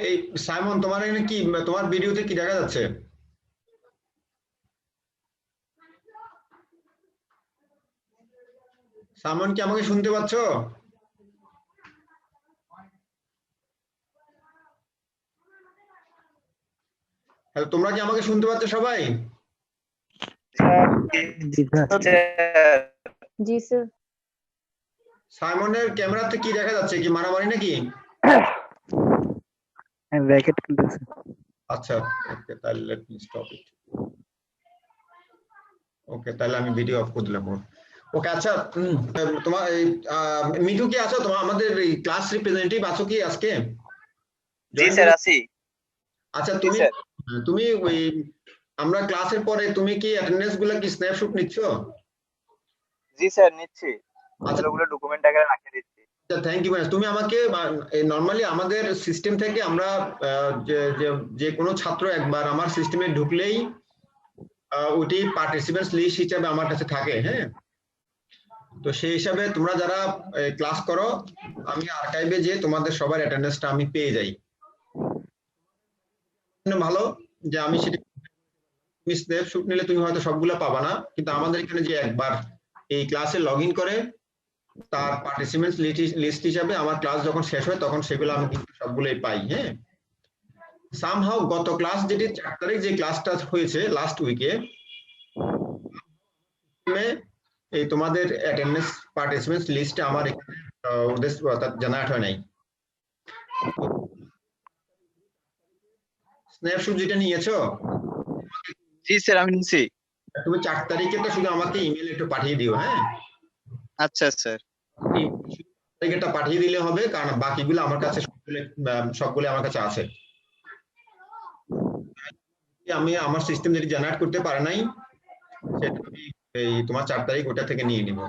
এই সাইমন, তোমার এখানে কি, তোমার ভিডিওতে কি দেখা যাচ্ছে? সাইমন, কি আমাকে শুনতে পাচ্ছ? হ্যালো, তোমরা কি আমাকে শুনতে পাচ্ছ সবাই? জি স্যার। সাইমনের ক্যামেরাতে কি দেখা যাচ্ছে? কি মারামারি নাকি? ব্র্যাকেট খুলতেছে। আচ্ছা, ওকে, তাহলে লেট মি স্টপ ইট। ওকে, তাহলে আমি ভিডিও অফ করে দিলাম। ওকে, আচ্ছা, তোমার মিঠু কি আছো? তোমার আমাদের এই ক্লাস রিপ্রেজেন্টেটিভ আছো কি আজকে? জি স্যার আছি। আচ্ছা, জি তুমি স্যার। তুমি ওই আমরা ক্লাসের পরে তুমি কি অ্যাটেন্ডেন্স গুলো কি স্ন্যাপশট নিচ্ছ? জি স্যার নিচ্ছি। আচ্ছা, ওগুলো ডকুমেন্ট আকারে রাখে দিচ্ছি। Thank you. তুমি আমাকে নরমালি আমাদের সিস্টেম থেকে আমরা যে কোনো ছাত্র একবার আমার সিস্টেমে ঢুকলেই ওটি পার্টিসিপেন্টস লিস্ট হিসেবে আমার কাছে থাকে। হ্যাঁ, তো সেই হিসাবে তোমরা যারা ক্লাস করো, আমি আর্কাইভে যে তোমাদের সবার অ্যাটেন্ডেন্সটা আমি পেয়ে যাই। ভালো যে আমি সেটা, তুমি স্ন্যাপশট নিলে তুমি হয়তো সবগুলো পাবা না, কিন্তু আমাদের এখানে যে একবার এই ক্লাসে লগ ইন করে তার পার্টিসিপেন্টস লিস্ট হিসাবে আমার ক্লাস যখন শেষ হয় তখন সেগুলো আমি কিন্তু সবগুলোই পাই। হ্যাঁ, সামহাউ গত ক্লাস যেটি 4 তারিখ যে ক্লাসটা হয়েছে লাস্ট উইকে, এই তোমাদের অ্যাটেন্ডেন্স পার্টিসিপেন্টস লিস্টে আমার এখানে ওদের অর্থাৎ জেনারেট হয় নাই। স্ন্যাপশট যেটা নিয়েছো, জি স্যার আমি নিচ্ছি। তুমি 4 তারিখেটা শুধু আমাকে ইমেলে একটু পাঠিয়ে দিও। হ্যাঁ, আচ্ছা স্যার। তারিখেটা পাঠিয়ে দিলে হবে, কারণ বাকিগুলো আমার কাছে সবগুলো আমার কাছে আছে। আমি আমার সিস্টেম যেটি জেনারেট করতে পারে নাই সেটা আমি এই তোমার 4 তারিখ ওটা থেকে নিয়ে নিব।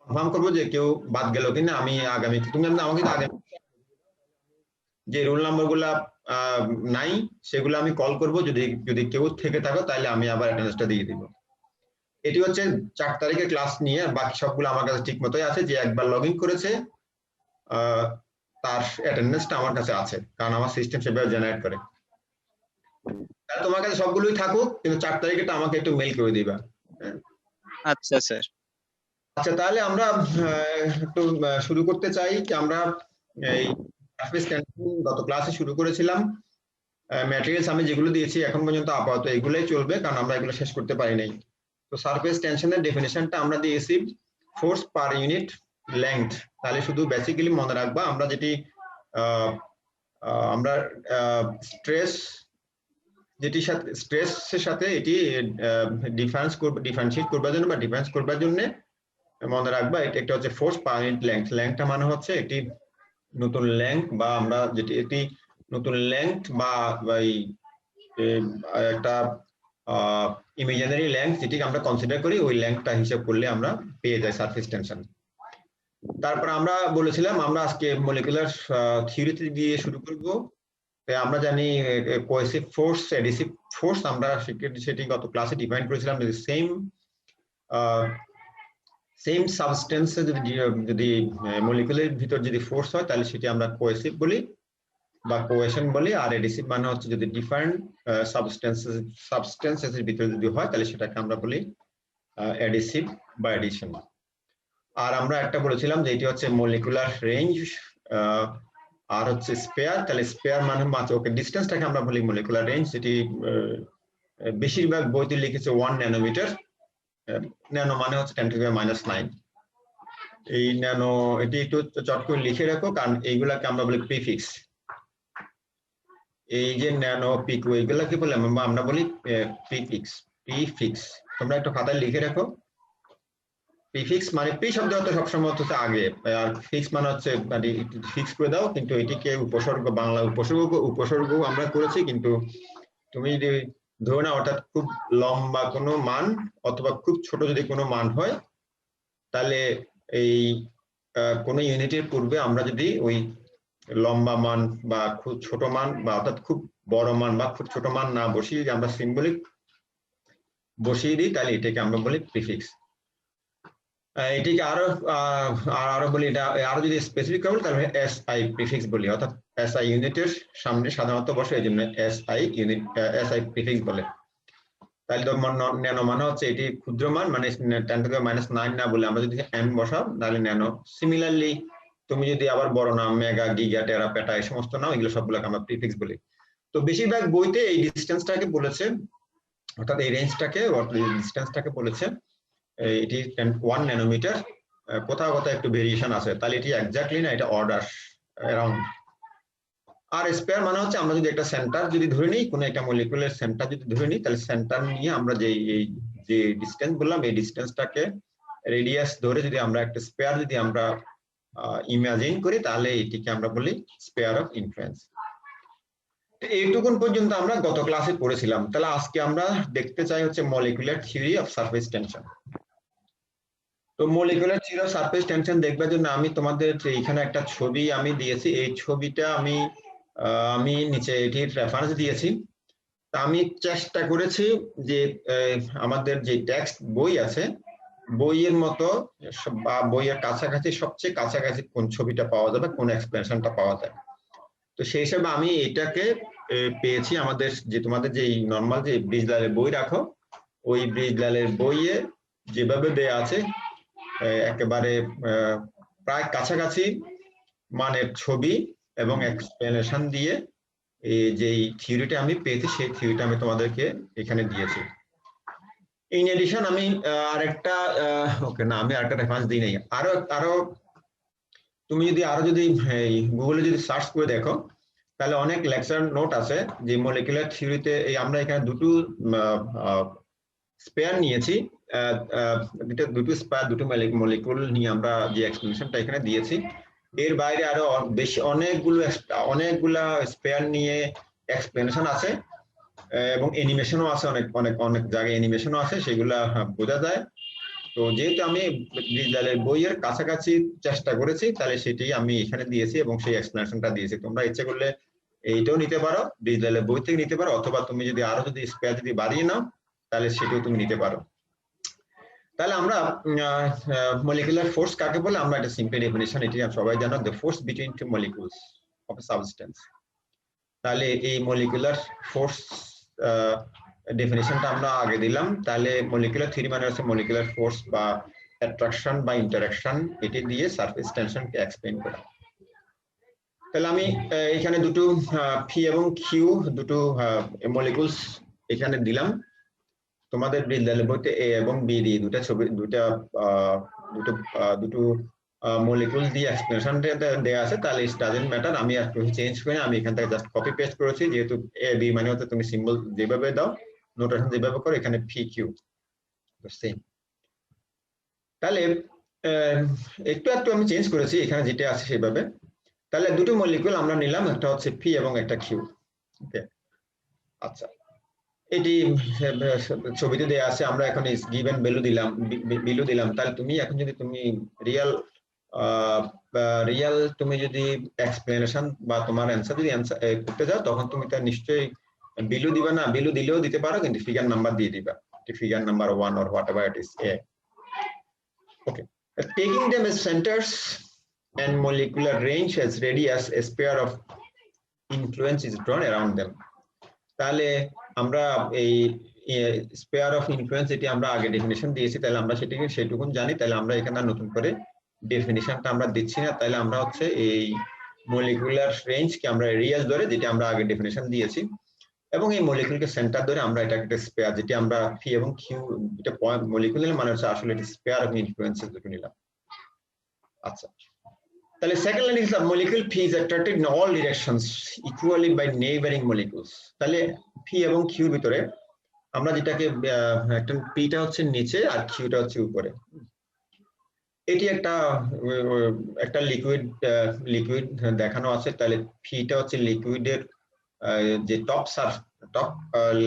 কনফার্ম করবো যে কেউ বাদ গেল কিনা। আমি আগামী, তুমি আমাকে আগামী যে রোল নাম্বার গুলা নাই সেগুলো আমি কল করব, যদি যদি কেউ থেকে থাকো তাহলে আমি আবার অ্যাটেন্ডেন্সটা দিয়ে দিব। এটি হচ্ছে 4 তারিখের ক্লাস নিয়ে, বাকি সবগুলো আমার কাছে ঠিক মতোই আছে। যে একবার লগ ইন করেছে তার অ্যাটেন্ডেন্সটা আমার কাছে আছে, কারণ আমার সিস্টেম সেভাবে জেনারেট করে। তাহলে তোমার কাছে সবগুলোই থাকুক, কিন্তু 4 তারিখেটা আমাকে একটু মেইল করে দিবা। আচ্ছা স্যার। আচ্ছা, তাহলে আমরা একটু শুরু করতে চাই যে আমরা এই সারফেস টেনশন গত ক্লাসে শুরু করেছিলাম। ম্যাটেরিয়ালস আমি যেগুলো দিয়েছি এখন পর্যন্ত আপাতত এগুলোই চলবে, কারণ আমরা এগুলো শেষ করতে পারি নাই। তো সারফেস টেনশনের ডেফিনেশনটা আমরা দিয়েছি ফোর্স পার ইউনিট লেংথ। তাহলে শুধু বেসিক্যালি মনে রাখবা আমরা যেটি আমরা স্ট্রেস যেটির সাথে স্ট্রেসের সাথে এটি ডিফারেন্সিয়েট করবার জন্য বা ডিফারেন্স করবার জন্য মনে রাখবা এটা একটা হচ্ছে ফোর্স পার ইউনিট লেংথ। লেংথটা মানে হচ্ছে একটি নতুন লেংথ, বা আমরা যেটি এটি নতুন লেংথ বা একটা ইমাজিনারি লেংথ যেটি আমরা কনসিডার করি, ওই লেংথটা হিসাব করলে আমরা পেয়ে যাই সারফেস টেনশন। তারপর আমরা বলেছিলাম আমরা আজকে মলিকুলার থিওরিতে দিয়ে শুরু করব। আমরা জানি কোহেসিভ ফোর্স, অ্যাডিসিভ ফোর্স, আমরা সেটি গত ক্লাসে ডিফাইন করেছিলাম। সেম সাবস্টেন্সে যদি মলিকুলের ভিতর যদি ফোর্স হয় তাহলে সেটি আমরা কোহেসিভ বলি বা কোহেশন বলি, আর অ্যাডিসিভ মানে হচ্ছে যদি ডিফারেন্ট সাবস্টেন্সের ভিতরে যদি হয় তাহলে সেটাকে আমরা বলি অ্যাডিসিভ বা অ্যাডিশন। আর আমরা একটা বলেছিলাম যে এটি হচ্ছে মলিকুলার রেঞ্জ, আর হচ্ছে স্পেয়ার। তাহলে স্পেয়ার মানে মাত্র, ওকে, ডিসটেন্সটাকে আমরা বলি মলিকুলার রেঞ্জ, যেটি বেশিরভাগ বইতে লিখেছে 1 ন্যানোমিটার। ন্যানো মানে হচ্ছে 10⁻⁹। এই ন্যানো, এটি একটু চট করে লিখে রাখো, কারণ এইগুলাকে আমরা বলি প্রিফিক্স। এই যে ন্যানো, পিকো, এইগুলাকে বলে আমরা বলি প্রিফিক্স। প্রিফিক্স তোমরা একটু খাতায় লিখে রাখো। প্রিফিক্স মানে প্রি শব্দ হতো সবসময় হচ্ছে আগে, আর ফিক্স মানে হচ্ছে মানে ফিক্স করে দাও, কিন্তু এটিকে উপসর্গ, বাংলা উপসর্গ আমরা করেছি। কিন্তু তুমি যদি ধরো না অর্থাৎ খুব লম্বা কোনো মান অথবা খুব ছোট যদি কোনো মান হয়, তাহলে এই কোনো ইউনিটের পূর্বে আমরা যদি ওই লম্বা মান বা খুব ছোট মান বা অর্থাৎ খুব বড় মান বা খুব ছোট মান না বসিয়ে যদি আমরা সিম্বলিক বসিয়ে দিই তাহলে এটাকে আমরা বলি প্রিফিক্স। এটিকে আরো বলি, এটা আরো যদি স্পেসিফিক করবো তাহলে এসআই প্রিফিক্স বলি, অর্থাৎ এসআই ইউনিটের সামনে সাধারণত বসে, এই জন্য এসআই ইউনিট এসআই প্রিফিক্স বলে। তাহলে তো ন্যানো মানে হচ্ছে এটি ক্ষুদ্র মান, মানে 10⁻⁹ না বলে আমরা যদি এম বসাও তাহলে ন্যানো। সিমিলারলি তুমি যদি আবার বড় নাম মেগা, গিগা, টেরা, পেটা এই সমস্ত নাম, এগুলো সবগুলোকে আমরা প্রিফিক্স বলি। তো বেশিরভাগ বইতে এই ডিস্টেন্সটাকে বলেছে, অর্থাৎ এই ডিস্টেন্সটাকে বলেছে এটি 1 ন্যানোমিটার। কোথাও কোথাও একটু ভেরিয়েশন আছে, তাহলে এটি এক্স্যাক্টলি না, এটা অর্ডার অ্যারাউন্ড। আর স্পেয়ার মানে হচ্ছে আমরা যদি একটা সেন্টার যদি ধরে নিই, কোনো একটা মলিকুলের সেন্টার যদি ধরে নিই, তাহলে সেন্টার নিয়ে আমরা যে ডিস্টেন্স বললাম, এই ডিস্টেন্সটাকে রেডিয়াস ধরে যদি আমরা একটা স্পেয়ার যদি আমরা ইমাজিন করি, তাহলে এটিকে আমরা বলি স্পেয়ার অফ ইনফ্লুয়েন্স। এইটুকুন পর্যন্ত আমরা গত ক্লাসে পড়েছিলাম। তাহলে আজকে আমরা দেখতে চাই হচ্ছে molecular theory of surface tension. তো molecular theory of surface tension দেখবার জন্য আমি তোমাদের এইখানে একটা ছবি আমি দিয়েছি, এই ছবিটা আমি নিচে এটির রেফারেন্স দিয়েছি। তা আমি চেষ্টা করেছি যে আমাদের যে টেক্সট বই আছে, বইয়ের মতো বা বইয়ের কাছাকাছি সবচেয়ে কাছাকাছি কোন ছবিটা পাওয়া যাবে, কোন এক্সপ্লেনেশনটা পাওয়া যায়। তো সেই হিসাবে আমি এটাকে পেয়েছি আমাদের যে তোমাদের যে নর্মাল যে ব্রিজলালের বই রাখো, ওই ব্রিজলালের বইয়ে যেভাবে দেয়া আছে একেবারে প্রায় কাছাকাছি মানের ছবি এবং এক্সপ্লেনেশন দিয়ে এই যে থিওরিটা আমি পেয়েছি, সেই থিওরিটা আমি তোমাদেরকে এখানে দিয়েছি। ইন এডিশন আমি আরেকটা আমি আরেকটা রেফারেন্স দিই নাই। আরো তুমি যদি গুগলে যদি সার্চ করে দেখো, তাহলে অনেক লেকচার নোট আছে যে মলিকুলার থিওরিতে আমরা এখানে দুটো স্পেয়ার নিয়েছি, দুটো স্পেয়ার দুটো মলিকুল নিয়ে আমরা যে এক্সপ্লেনেশনটা এখানে দিয়েছি। এর বাইরে আরো বেশি অনেকগুলা স্পেয়ার নিয়ে এক্সপ্লেনেশন আছে এবং অ্যানিমেশনও আছে, অনেক জায়গায় অ্যানিমেশনও আছে, সেগুলা বোঝা যায়। তো যেহেতু আমি ব্রিজলালের বইয়ের কাছাকাছি চেষ্টা করেছি, তাহলে সেটি আমি এখানে দিয়েছি এবং সেই এক্সপ্লেনেশনটা দিয়েছি। তোমরা ইচ্ছে করলে এইটাও নিতে পারো, ব্রিজলালের বই থেকে নিতে পারো, অথবা তুমি যদি আরো যদি স্পেয়ার যদি বাড়িয়ে নাও তাহলে সেটাও তুমি নিতে পারো। তাহলে আমরা মলিকুলার ফোর্স কাকে বলে, আমরা একটা সিম্পল ডেফিনিশন এটি সবাই জানো, the force between two molecules of a substance. তাহলে এই মলিকুলার ফোর্স ডেফিনিশনটা আমরা আগে দিলাম। তাহলে মলিকুলার থিওরি মানে হচ্ছে মলিকুলার ফোর্স বা অ্যাট্রাকশন বা ইন্টারঅ্যাকশন, এটি দিয়ে সারফেস টেনশনকে এক্সপ্লেইন করা। তাহলে আমি এখানে দুটো পি এবং কিউ দুটো মলিকুলস এখানে দিলাম। তোমাদের ব্রিজলালের বইতে এ এবং বি দিয়ে দুটো মলিকুল দিয়ে এক্সপ্লেনেশন দেওয়া আছে। তাহলে ইট ডাজন্ট ম্যাটার, আমি একটু চেঞ্জ করে আমি এখান থেকে জাস্ট কপি পেস্ট করেছি, যেহেতু এ বি মানে হচ্ছে তুমি সিম্বল যেভাবে দাও, নোটেশন যেভাবে করো, এখানে পি কিউ সেম। তাহলে একটু আমি চেঞ্জ করেছি, এখানে যেটা আছে সেভাবে। তাহলে দুটো মলিকুল আমরা নিলাম, একটা হচ্ছে পি এবং একটা কিউ। ওকে, আচ্ছা, এটি ছবিতে দেয়া আছে। আমরা এখন গিভেন ভ্যালু দিলাম। তাহলে তুমি এখন যদি তুমি রিয়েল তুমি যদি এক্সপ্লেনেশন বা তোমার অ্যান্সার যদি করতে যাও, তখন তুমি তার নিশ্চয়ই ভ্যালু দিবা না, ভ্যালু দিলেও দিতে পারো, কিন্তু ফিগার নাম্বার দিয়ে দিবা, figure number 1 or whatever it is. Okay, taking them as centers and molecular range as radius, a sphere of influence is drawn around them. তাহলে আমরা এই স্পেয়ার অফ ইনফ্লুয়েন্স এটি আমরা আগে ডেফিনিশন দিয়েছি, তাহলে আমরা সেটুকুন জানি। তাহলে আমরা এখানে নতুন করে ডেফিনিশনটা আমরা দিচ্ছি না। তাহলে আমরা হচ্ছে এই মলিকুলার রেঞ্জকে আমরা রেডিয়াস ধরে, যেটা আমরা আগে ডেফিনিশন দিয়েছি, এবং এই মলিকুলকে সেন্টার ধরে আমরা এটা একটা স্পেয়ার, যেটা আমরা পি এবং কিউ এটা পয়েন্ট মলিকুলার মানে হচ্ছে আসলে এটা স্পেয়ার অফ ইনফ্লুয়েন্সেস দুটো নিলাম। আচ্ছা, তাহলে second line is the molecule P is attracted in all directions equally by neighboring molecules. তাহলে P এবং Q ভিতরে আমরা যেটাকে একটা Pটা হচ্ছে নিচে আর Qটা হচ্ছে উপরে। এটি একটা লিকুইড দেখানো আছে। তাহলে Pটা হচ্ছে লিকুইডের যে টপ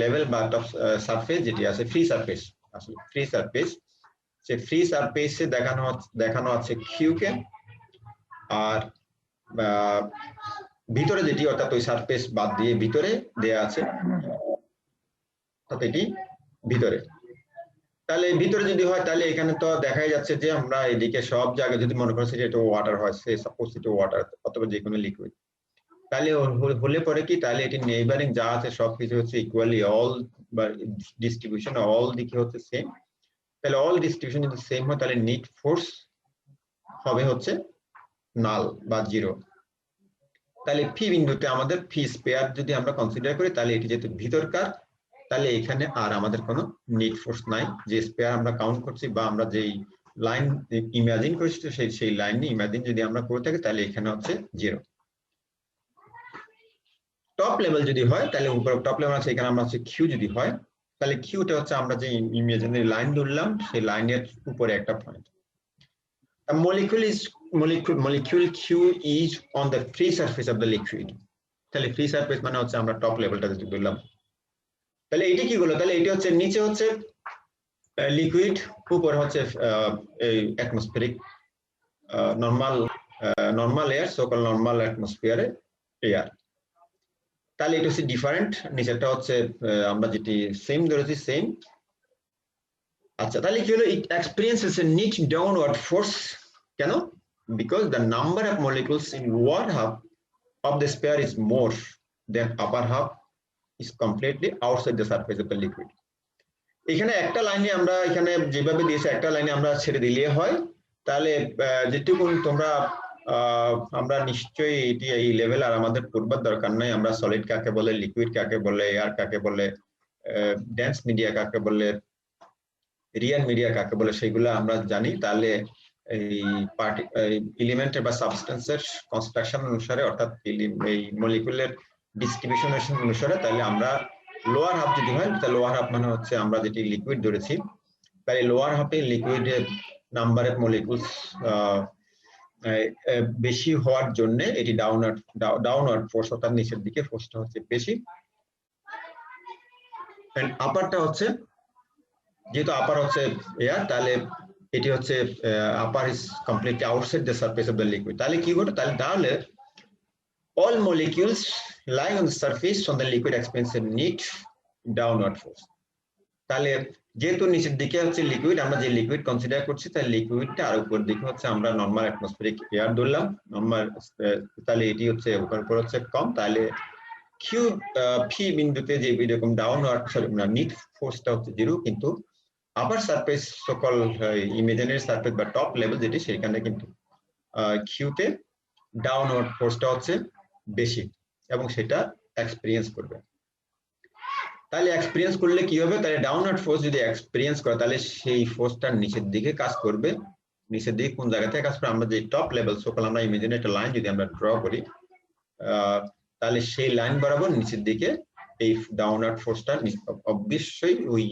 লেভেল বা টপ সারফেস যেটি আছে, ফ্রি সারফেস, আসলে ফ্রি সারফেস, সে ফ্রি সারফেসে দেখানো আছে Q কে, আর ভিতরে যেটি অর্থাৎ ওই সারফেস বাদ দিয়ে ভিতরে দেয়া আছে, অর্থাৎ এটি ভিতরে। তাহলে ভিতরে যদি হয় তাহলে এখানে তো দেখাই যাচ্ছে যে আমরা এদিকে সব জায়গায় যদি মনে করছি যে এটা ওয়াটার হয়, সে সাপোজ এটা ওয়াটার অথবা যে কোনো লিকুইড, তাহলে হলে পরে কি, তাহলে এটি নেইবারিং যা আছে সবকিছু হচ্ছে ইকুয়ালি অল বা ডিস্ট্রিবিউশন অল দিকে হচ্ছে সেম। তাহলে অল ডিস্ট্রিবিউশন যদি সেম হয় তাহলে নিট ফোর্স হবে হচ্ছে নাল বা জিরো। তাহলে ফি বিন্দুতে আমাদের ফি স্পেয়ার যদি আমরা কনসিডার করি তাহলে এটি যেহেতু ভিতরকার, তাহলে এখানে আর আমাদের কোনো নিট ফোর্স নাই। যে স্পেয়ার আমরা কাউন্ট করছি বা আমরা যেই লাইন ইমাজিন করছি সেই লাইন ইমাজিন যদি আমরা করে থাকি তাহলে এখানে হচ্ছে জিরো। টপ লেভেল যদি হয় তাহলে উপরে টপ লেভেল আছে, এখানে আমরা হচ্ছে কিউ যদি হয় তাহলে কিউটা হচ্ছে আমরা যে ইমাজিনারি লাইন ধরলাম সেই লাইনের উপরে একটা point. A molecule Q is on the free surface of the liquid. তাহলে ফ্রি সারফেস মানে হচ্ছে আমরা টপ লেভেলটা যদি ধরলাম, তাহলে এটি কি হলো, তাহলে এটি হচ্ছে নিচে হচ্ছে লিকুইড, উপরে হচ্ছে এই atmospheric normal air, সোকল normal অ্যাটমসফিয়ারে air. তাহলে এটা হচ্ছে ডিফারেন্ট, নিচেরটা হচ্ছে আমরা যেটি সেম ধরেছি সেম। আচ্ছা, তাহলে কি হলো, ইট এক্সপেরিয়েন্সেস এ নিট ডাউনওয়ার্ড ফোর্স। কেন? Because the number of molecules in lower half of the sphere is more than upper half is completely outside the surface of the liquid. এখানে একটা লাইনে আমরা এখানে যেভাবে দিয়েছে একটা লাইনে আমরা ছেড়ে দিলে হয়, তাহলে যেটুকু তোমরা আমরা নিশ্চয়ই এটি এই লেভেল আর আমাদের পড়বার দরকার নাই। আমরা সলিড কাকে বলে, লিকুইড কাকে বলে, এয়ার কাকে বলে, ডেন্স মিডিয়া কাকে বলে, রিয়াল মিডিয়া কাকে বলে সেগুলো আমরা জানি। তাহলে এই এলিমেন্টের বা সাবস্টেন্সের কনস্ট্রাকশন অনুসারে অর্থাৎ এই মলিকুলের ডিস্ট্রিবিউশন অনুসারে তাহলে আমরা লোয়ার হাফ যদি হয় তাহলে লোয়ার হাফ মানে হচ্ছে আমরা যেটি লিকুইড ধরেছি, তাই লোয়ার হাফে লিকুইডের নাম্বার অফ মলিকুলস বেশি হওয়ার জন্য এটি ডাউনওয়ার্ড ফোর্স অর্থাৎ নিচের দিকে ফোর্সটা হচ্ছে বেশি। এন্ড আপারটা হচ্ছে, যেহেতু আপার হচ্ছে এয়ার, তাহলে এটি হচ্ছে upper is completely outside the surface of the liquid. তাহলে কি ঘটে, তাহলে all molecules lying on the surface on the liquid experience a neat downward force. তাহলে যেহেতু নিচের দিকে হচ্ছে লিকুইড, আমরা যে লিকুইড কনসিডার করছি তাহলে লিকুইডটা আর উপর দিকে হচ্ছে আমরা নরমাল অ্যাটমসফিয়ারিক এয়ার ধরলাম নরমাল, তাহলে এটি হচ্ছে উপর হচ্ছে কম। তাহলে কিউ ফি বিন্দুতে যে এরকম ডাউনওয়ার্ড নিট ফোর্সটা হচ্ছে জিরো, কিন্তু আপার সারফেস সকল ইমাজিনারি সারফেস বা টপ লেভেল যেটি সেখানে কিন্তু কিউতে ডাউনওয়ার্ড ফোর্সটা হচ্ছে বেশি এবং সেটা এক্সপেরিয়েন্স করবে। তাহলে এক্সপেরিয়েন্স করলে কি হবে, তাহলে ডাউনওয়ার্ড ফোর্স যদি এক্সপেরিয়েন্স করে তাহলে সেই ফোর্সটা নিচের দিকে কাজ করবে। নিচের দিকে কোন জায়গা থেকে কাজ করে, আমরা যে টপ লেভেল সকল আমরা ইমাজিনারি একটা লাইন যদি আমরা ড্র করি তাহলে সেই লাইন বরাবর নিচের দিকে এই ডাউনওয়ার্ড ফোর্সটা অবশ্যই ওই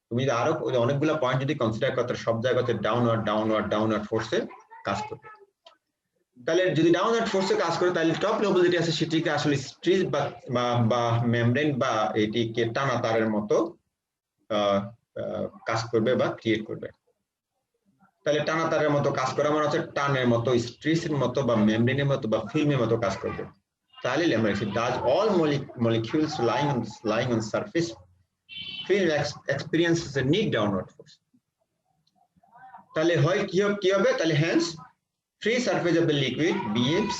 তুমি যদি আরো অনেকগুলো পয়েন্ট যদি কনসিডার করতে সব জায়গাতে ডাউনওয়ার্ড ফোর্সে কাজ করবে। তাহলে যদি ডাউনওয়ার্ড ফোর্সে কাজ করে তাহলে টপ লেভেল যেটি আছে সেটিকে আসলে স্ট্রিজ বা মেমব্রেন বা এটিকে টানা তারের মতো কাজ করবে বা ক্রিয়েট করবে। তাহলে টানা তারের মতো কাজ করা মানে হচ্ছে টানের মতো, স্ট্রিজের মতো বা মেমব্রেনের মতো বা ফিল্মের মতো কাজ করবে। তাহলে আমরা লিখি does all molecules lying on surface film experiences a neat downward force. তাহলে হয় কি হবে, তাহলে hence free surface of the liquid behaves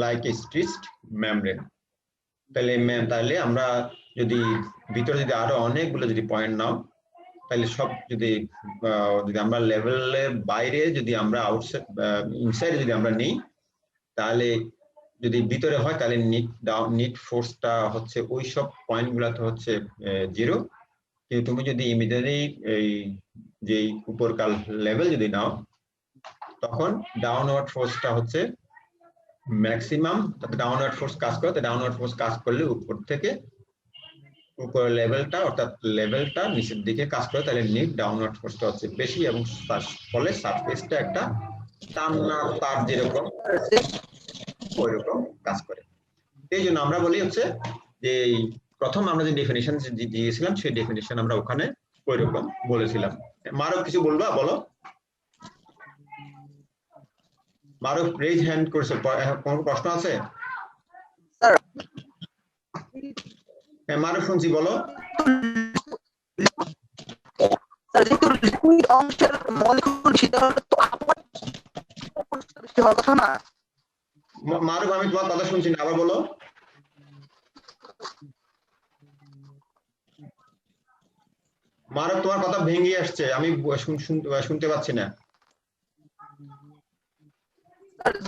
like a stretched membrane. তাহলে আমরা যদি ভিতরে যদি আরো অনেকগুলো যদি পয়েন্ট নাও তাহলে সব যদি আমরা লেভেলের বাইরে যদি আমরা আউটসাইড ইনসাইড যদি আমরা নিই তাহলে যদি ভিতরে হয় তাহলে নিট ফোর্সটা হচ্ছে ওই সব পয়েন্টগুলোতে হচ্ছে জিরো। কিন্তু তুমি যদি ইমিডিয়েটলি এই যে উপরকার লেভেল যদি নাও তখন ডাউনওয়ার্ড ফোর্সটা হচ্ছে ম্যাক্সিমাম, ডাউনওয়ার্ড ফোর্স কাজ করে। ডাউনওয়ার্ড ফোর্স কাজ করলে উপর থেকে উপর লেভেলটা অর্থাৎ লেভেলটা নিচের দিকে কাজ করে, তাহলে নিট ডাউনওয়ার্ড ফোর্সটা হচ্ছে বেশি এবং ফলে সারফেসটা একটা টানা তার যেরকম ওইরকম কাজ করে। এই জন্য আমরা বলি হচ্ছে যে প্রথম আমরা যে ডেফিনিশন দিয়েছিলাম সেই ডেফিনিশন আমরা ওখানে ওইরকম বলেছিলাম। মারো কিছু বলবা, বলো। মারো রেজ হ্যান্ড করছে, কোনো প্রশ্ন আছে? স্যার হ্যাঁ মারো শুনছি, বলো। স্যার যেহেতু লিকুইড অংশের মলিকুল সেটা তো বেশি হওয়ার কথা না। মারুফ, আমি তোমার কথা শুনছি না, আবার বলো। মারুফ, তোমার কথা ভেঙে আসছে, আমি শুনতে পাচ্ছি না।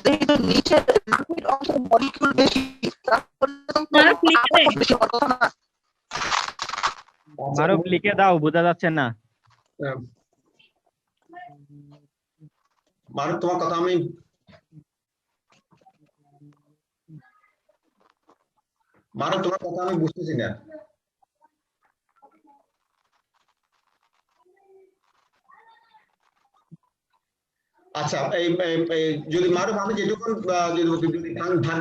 যেহেতু নিচের লিকুইড অংশের মলিকুল বেশি, বেশি হওয়ার কথা না। মারুফ লিখে দাও, বোঝা যাচ্ছে না। মারুফ, তোমার কথা আমি বুঝতেছি না। আচ্ছা, যদি মারুফ আমি যেটুকুন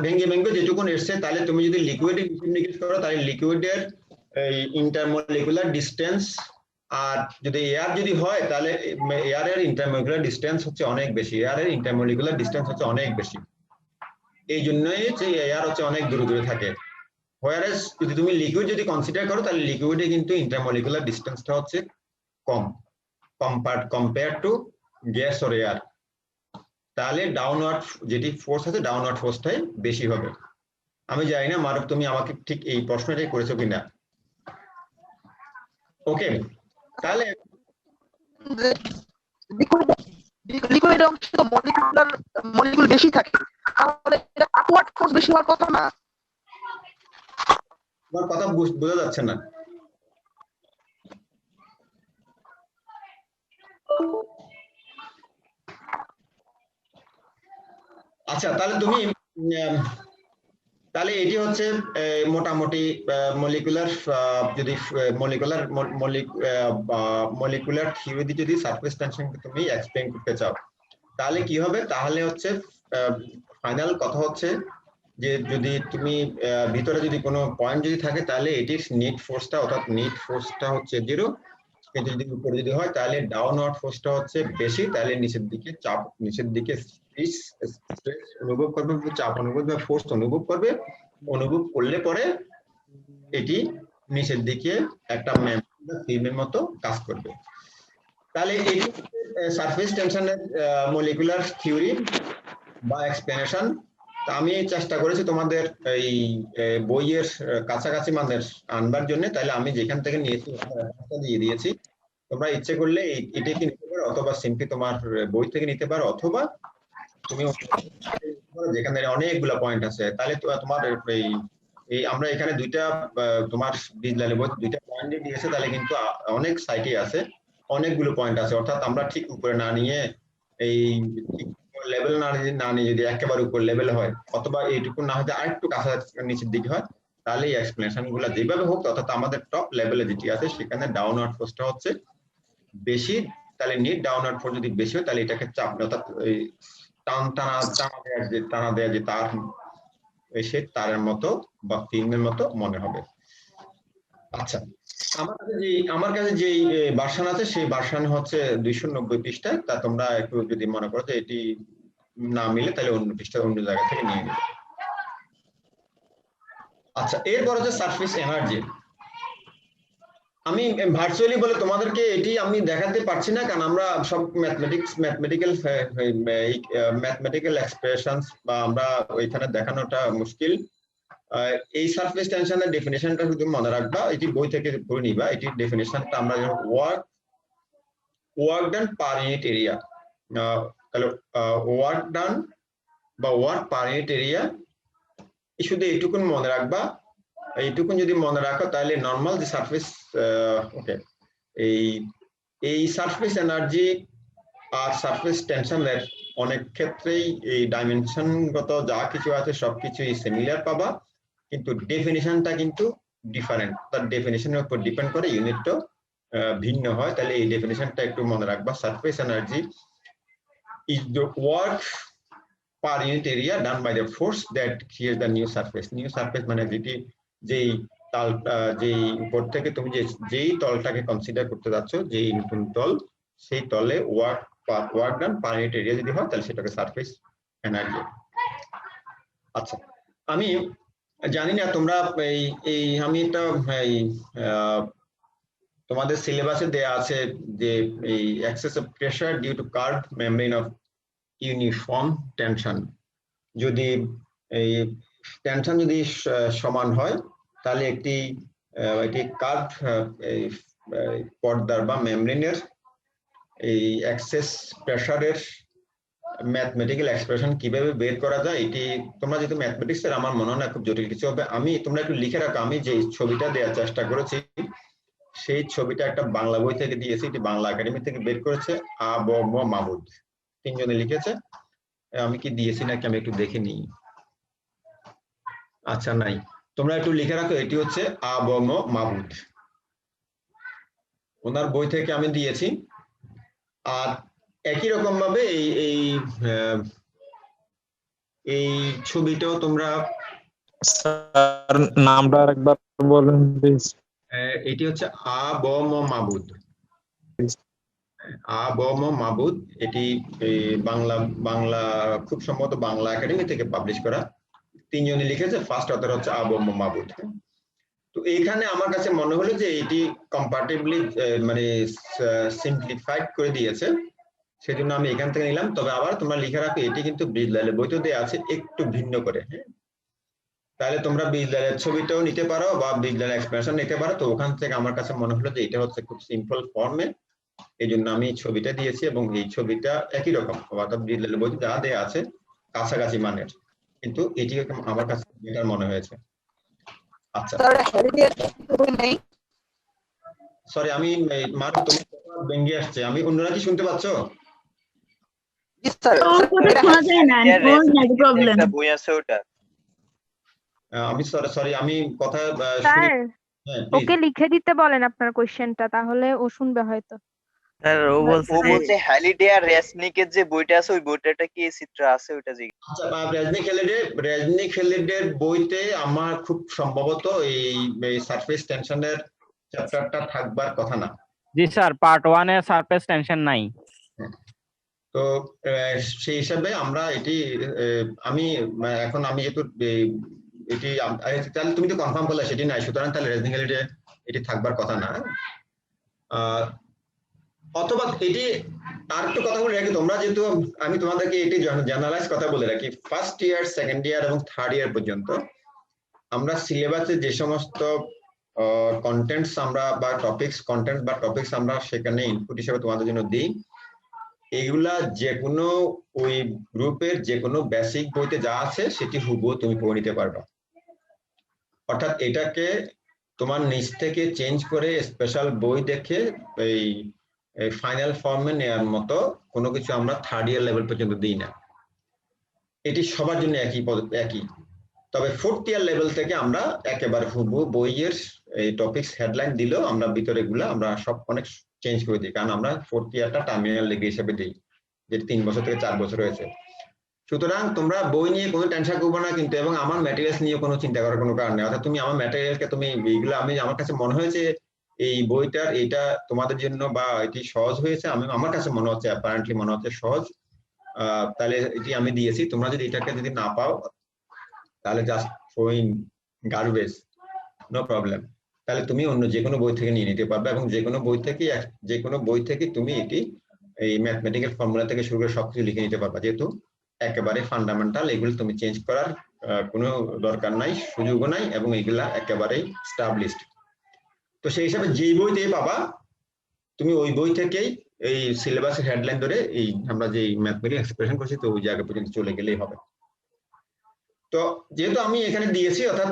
ভেঙে যেটুকুন এসছে, তাহলে তুমি যদি লিকুইডে নিকেশ করো তাহলে লিকুইডের ইন্টারমলিকুলার ডিস্টেন্স, আর যদি এয়ার যদি হয় তাহলে এয়ারের ইন্টারমলিকুলার ডিস্টেন্স হচ্ছে অনেক বেশি, এয়ারের ইন্টারমলিকুলার ডিস্টেন্স হচ্ছে অনেক বেশি, এই জন্যই যে এয়ার হচ্ছে অনেক দূরে দূরে থাকে। হোয়ারেস যদি তুমি লিকুইড যদি কনসিডার করো তাহলে লিকুইডে কিন্তু ইন্টারমলিকুলার ডিস্টেন্সটা হচ্ছে কম compare to gas or air, তাহলে ডাউনওয়ার্ড যেটি ফোর্স আছে ডাউনওয়ার্ড ফোর্সটাই বেশি হবে। আমি জানি না মারুফ তুমি আমাকে ঠিক এই প্রশ্নটাই করেছো কিনা। ওকে, তাহলে লিকুইড অংশে তো মলিকুল বেশি থাকে, তাহলে এটা আপওয়ার্ড ফোর্স বেশি হওয়ার কথা না। তোমার কথা বোঝা যাচ্ছে না। আচ্ছা, তাহলে তুমি তাহলে এটি হচ্ছে মোটামুটি মলিকুলার, যদি মলিকুলার থিওরি যদি সারফেস টেনশনকে তুমি এক্সপ্লেইন করতে চাও তাহলে কি হবে, তাহলে হচ্ছে ফাইনাল কথা হচ্ছে যে যদি তুমি ভিতরে যদি কোনো পয়েন্ট যদি থাকে তাহলে এটির নেট ফোর্সটা, অর্থাৎ নেট ফোর্সটা হচ্ছে 0, কিন্তু যদি উপরে যদি হয় তাহলে ডাউনওয়ার্ড ফোর্সটা হচ্ছে বেশি, তাহলে নিচের দিকে চাপ, নিচের দিকে স্ট্রেস অনুভব করবে, চাপ অনুভব বা ফোর্স অনুভব করবে, অনুভব করলে পরে এটি নিচের দিকে একটা ফিল্মের মতো কাজ করবে। তাহলে এটি সারফেস টেনশনের মলিকুলার থিওরি বা এক্সপ্লেনেশন। আমি চেষ্টা করেছি তোমাদের এই বইয়ের কাছাকাছি মানের আনবার জন্য, তাহলে আমি যেখান থেকে নিয়েছি দিয়ে দিয়েছি, তোমরা ইচ্ছে করলে এটা কি নিতে পারো, অথবা সিম্পলি তোমার বই থেকে নিতে পারো, অথবা তুমি যেখানে অনেকগুলো পয়েন্ট আছে, তাহলে তোমার এই আমরা এখানে দুইটা তোমার বিজলানি বই দুইটা পয়েন্ট দিয়েছে, তাহলে কিন্তু অনেক সাইটে আছে, অনেকগুলো পয়েন্ট আছে, অর্থাৎ আমরা ঠিক উপরে না নিয়ে এই লেভেল না নিয়ে যদি একেবারে উপর লেভেল হয়, অথবা এইটুকু না হয়তো আরেকটু কাছাকাছি নিচের দিকে হয়, তাহলে এই এক্সপ্লেনেশন গুলো যেভাবে হোক, অর্থাৎ আমাদের টপ লেভেলে যেটি আছে সেখানে ডাউনওয়ার্ড ফোর্সটা হচ্ছে বেশি, তাহলে নিট ডাউনওয়ার্ড ফোর্স যদি বেশি হয় তাহলে এটাকে চাপ, অর্থাৎ টানা দেয়া যে তার, সে তারের মতো বা ফিল্মের মতো মনে হবে। আচ্ছা, আমার কাছে যে ভার্সন আছে সেই ভার্সন হচ্ছে 290 পৃষ্ঠায়, তা তোমরা একটু যদি মনে করো যে এটি না মিলে তাহলে অন্য পৃষ্ঠা অন্য জায়গা থেকে নিয়ে নেবে। আচ্ছা, এরপর হচ্ছে সারফেস এনার্জি। আমি ভার্চুয়ালি বলে তোমাদেরকে এটি আমি দেখাতে পারছি না, কারণ আমরা সব ম্যাথমেটিক্যাল এক্সপ্রেশনস বা আমরা ওইখানে দেখানোটা মুশকিল। এই সারফেস টেনশনের ডেফিনেশনটা শুধু মনে রাখবা, এটি বই থেকে পড়ে নিবা। এটির ডেফিনেশনটা আমরা যখন ওয়ার্ক ডান পার ইউনিট এরিয়া, তাহলে ওয়ার্ক ডান বা ওয়ার্ক পার ইউনিট এরিয়া, শুধু এইটুকুন মনে রাখবা। এইটুকুন যদি মনে রাখো তাহলে নর্মাল যে সারফেস, ওকে, এই সারফেস এনার্জি আর সারফেস টেনশনের অনেক ক্ষেত্রেই এই ডাইমেনশনগত যা কিছু আছে সবকিছুই সিমিলার পাবা, কিন্তু ডেফিনিশনটা কিন্তু ডিফারেন্ট, তার ডেফিনিশনের উপর ডিপেন্ড করে ইউনিটটা ভিন্ন হয়। তাহলে এই ডেফিনিশনটা একটু মনে রাখবা। Surface energy is the work per unit area done by the force that creates the new surface. New surface মানে যেটি, যেই তাল, যেই উপর থেকে তুমি যেই তলটাকে কনসিডার করতে যাচ্ছ, যেই নতুন তল, সেই তলে ওয়ার্ক ডান পার ইউনিট এরিয়া যদি হয় তাহলে সেটাকে সারফেস এনার্জি। আচ্ছা, আমি জানি না তোমরা এই আমি একটা তোমাদের সিলেবাসে দেয়া আছে যে এই excess of pressure due to curve membrane of uniform tension, যদি এই টেনশন যদি সমান হয় তাহলে একটি কার্ভ পর্দার বা মেমব্রেনের এই এক্সেস প্রেসারের ম্যাথমেটিক্যাল এক্সপ্রেশন কিভাবে বের করা যায়, এটি তোমরা যেহেতু ম্যাথমেটিক্স এর আমার মনে হয় না খুব জটিল কিছু হবে। তোমরা একটু লিখে রাখো, আমি যে ছবিটা দেওয়ার চেষ্টা করেছি সেই ছবিটা একটা বাংলা বই থেকে দিয়েছি, এটি বাংলা একাডেমি থেকে বের করেছে আ ব ম মাহমুদ, তিনজনে লিখেছে। আমি কি দিয়েছি নাকি আমি একটু দেখে নিই। আচ্ছা নাই, তোমরা একটু লিখে রাখো, এটি হচ্ছে আ ব ম মাহমুদ, ওনার বই থেকে আমি দিয়েছি। আর একই রকম ভাবে এই ছবিটাও তোমরা স্যার নামটা আরেকবার বলেন প্লিজ। এটি হচ্ছে আ ব ম মাহমুদ, আ ব ম মাহমুদ, এটি বাংলা খুব সম্ভবত বাংলা একাডেমি থেকে পাবলিশ করা, তিনজনই লিখেছে, ফার্স্ট অথর হচ্ছে আ ব ম মাহমুদ। তো এইখানে আমার কাছে মনে হলো যে এটি কম্পারেটিভলি মানে সিম্পলিফাইড করে দিয়েছে, সেজন্য আমি এখান থেকে নিলাম। তবে আবার তোমরা লিখে রাখো, এটি কিন্তু ব্রিজলালের বইতে দেওয়া আছে একটু ভিন্ন করে, হ্যাঁ। তাহলে তোমরা ব্রিজলালের ছবিটাও নিতে পারো বা ব্রিজলালের এক্সপ্রেশন নিতে পারো। তো ওখান থেকে আমার কাছে মনে হলো যে এটা হচ্ছে খুব সিম্পল ফর্মে, এই জন্য আমি ছবিটা দিয়েছি এবং এই ছবিটা একই রকম, অর্থাৎ ব্রিজলালের বইতে যা দেওয়া আছে কাছাকাছি মানের, কিন্তু এটি আমার কাছে বেটার মনে হয়েছে। আচ্ছা সরি, আমি মার তোমার কথা ভেঙে আসছে, আমি অন্যরা কি শুনতে পাচ্ছ? একটা বই আছে ওটা। আমি সরি আমি কথা স্যার ওকে লিখে দিতে বলেন আপনার কোশ্চেনটা, তাহলে ও শুনবে হয়তো। স্যার ও বলছে হ্যালিডে আর রেসনিকের যে বইটা আছে ওই বইটাটা কি চিত্র আছে ওটা জিজ্ঞেস। আচ্ছা, রেজনি খেলিডের বইতে আমার খুব সম্ভবত এই সারফেস টেনশনের চ্যাপ্টারটা থাকবার কথা না। জি স্যার, পার্ট 1 এ সারফেস টেনশন নাই। তো সেই হিসাবে আমরা এটি আমি যেহেতু এটি তাহলে তুমি তো কনফার্ম করলে সেটি নাই, সুতরাং তাহলে রেজনি খেলিডে এটি থাকবার কথা না। অথবা এটি আর একটু কথা বলে রাখি, তোমরা যেহেতু আমি তোমাদেরকে এটি জার্নালাইজ কথা বলে রাখি, ফার্স্ট ইয়ার, সেকেন্ড ইয়ার এবং থার্ড ইয়ার পর্যন্ত আমরা সিলেবাসে যে সমস্ত কন্টেন্টস আমরা বা টপিকস আমরা সেখানে ইনপুট হিসেবে তোমাদের জন্য দিই, এইগুলা যে কোনো ওই গ্রুপের যে কোনো বেসিক বইতে যা আছে সেটি হুবহু তুমি পড়ে নিতে পারবা। অর্থাৎ এটাকে তোমার নিজ থেকে চেঞ্জ করে স্পেশাল বই দেখে এই ফাইনাল ফর্মে নেওয়ার মতো কোনো কিছু আমরা থার্ড ইয়ার লেভেল পর্যন্ত দিই না, এটি সবার জন্য একই। তবে ফোর্থ ইয়ার লেভেল থেকে আমরা একেবারে হুবহু বইয়ের এই টপিকস হেডলাইন দিলেও আমরা ভিতরে গুলা আমরা সব অনেক চেঞ্জ করে দিই, কারণ আমরা ফোর্থ ইয়ারটা টার্মিনাল ডিগ্রি হিসেবে দিই, যেটি 3 বছর থেকে 4 বছর হয়েছে। সুতরাং তোমরা বই নিয়ে কোনো টেনশন করবে না কিন্তু, এবং আমার ম্যাটেরিয়ালস নিয়ে কোনো চিন্তা করার কোনো কারণ নেই। অর্থাৎ তুমি আমার ম্যাটেরিয়ালকে তুমি এইগুলো আমার কাছে মনে হয়েছে এই বইটার এটা তোমাদের জন্য বা এটি সহজ হয়েছে, আমার কাছে মনে হচ্ছে অ্যাপারেন্টলি মনে হচ্ছে সহজ, তাহলে এটি আমি দিয়েছি। তোমরা যদি এটাকে যদি না পাও তাহলে just throwing garbage, no problem, তাহলে তুমি অন্য যে কোনো বই থেকে নিয়ে নিতে পারবে এবং যে কোনো বই থেকে তুমি এটি এই ম্যাথমেটিক্যাল ফর্মুলা থেকে শুরু করে সবকিছু লিখে নিতে পারবা, যেহেতু একেবারে ফান্ডামেন্টাল, এগুলো তুমি চেঞ্জ করার কোনো দরকার নাই, সুযোগও নাই, এবং এগুলা একেবারেই স্টাবলিশড। তো সেই হিসাবে যেই বই দিয়ে পাবা তুমি ওই বই থেকেই এই সিলেবাসের হেডলাইন ধরে এই আমরা যে ম্যাথমেটিক্যাল এক্সপ্রেশন করছি তো ওই জায়গা পর্যন্ত চলে গেলেই হবে। তো যেহেতু আমি এখানে দিয়েছি, অর্থাৎ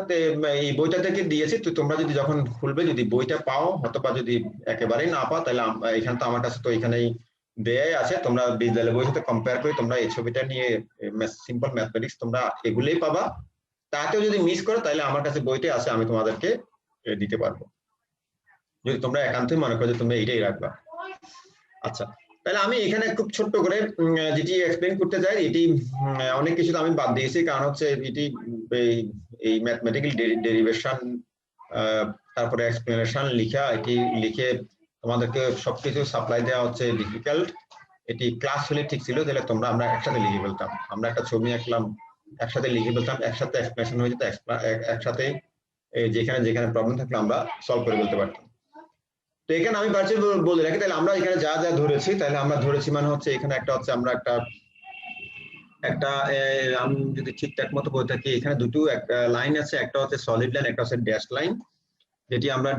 এই বইটা থেকে দিয়েছি, তো তোমরা যদি যখন খুলবে যদি বইটা পাও অথবা যদি একেবারেই না পাও, তাহলে এখানে তো আমার কাছে তো এখানেই দেয়াই আছে, তোমরা বিদ্যালয় বইয়ের সাথে কম্পেয়ার করে তোমরা এই ছবিটা নিয়ে সিম্পল ম্যাথমেটিক্স তোমরা এগুলোই পাবা। তাতেও যদি মিস করো তাহলে আমার কাছে বইটা আছে, আমি তোমাদেরকে দিতে পারবো, যদি তোমরা একান্তই মনে করো যে তোমরা এইটাই রাখবা। আচ্ছা, তাহলে আমি এখানে খুব ছোট্ট করে যেটি এক্সপ্লেন করতে চাই, এটি অনেক কিছু আমি বাদ দিয়েছি, কারণ হচ্ছে এটি এই ম্যাথমেটিক্যাল ডেরিভেশন তারপরে এক্সপ্লেনেশন এটি লিখে তোমাদেরকে সবকিছু সাপ্লাই দেওয়া হচ্ছে ডিফিকাল্ট। এটি ক্লাস হলে ঠিক ছিল, তাহলে আমরা একসাথে লিখে ফেলতাম, আমরা একটা ছবি আঁকলাম একসাথে লিখে ফেলতাম, একসাথে এক্সপ্লেনেশন হয়ে যেত, একসাথে যেখানে প্রবলেম থাকলে আমরা সলভ করে ফেলতে পারতাম। তো তো এখানে আমি পারছি বলে রাখি, তাহলে আমরা এখানে যা যা ধরেছি, তাহলে আমরা ধরেছি মানে হচ্ছে এখানে একটা হচ্ছে আমরা একটা আমি যদি ঠিকঠাক মতো বলে থাকি, এখানে দুটো লাইন আছে, একটা হচ্ছে সলিড লাইন, একটা হচ্ছে ড্যাশ লাইন। যেটি আমরা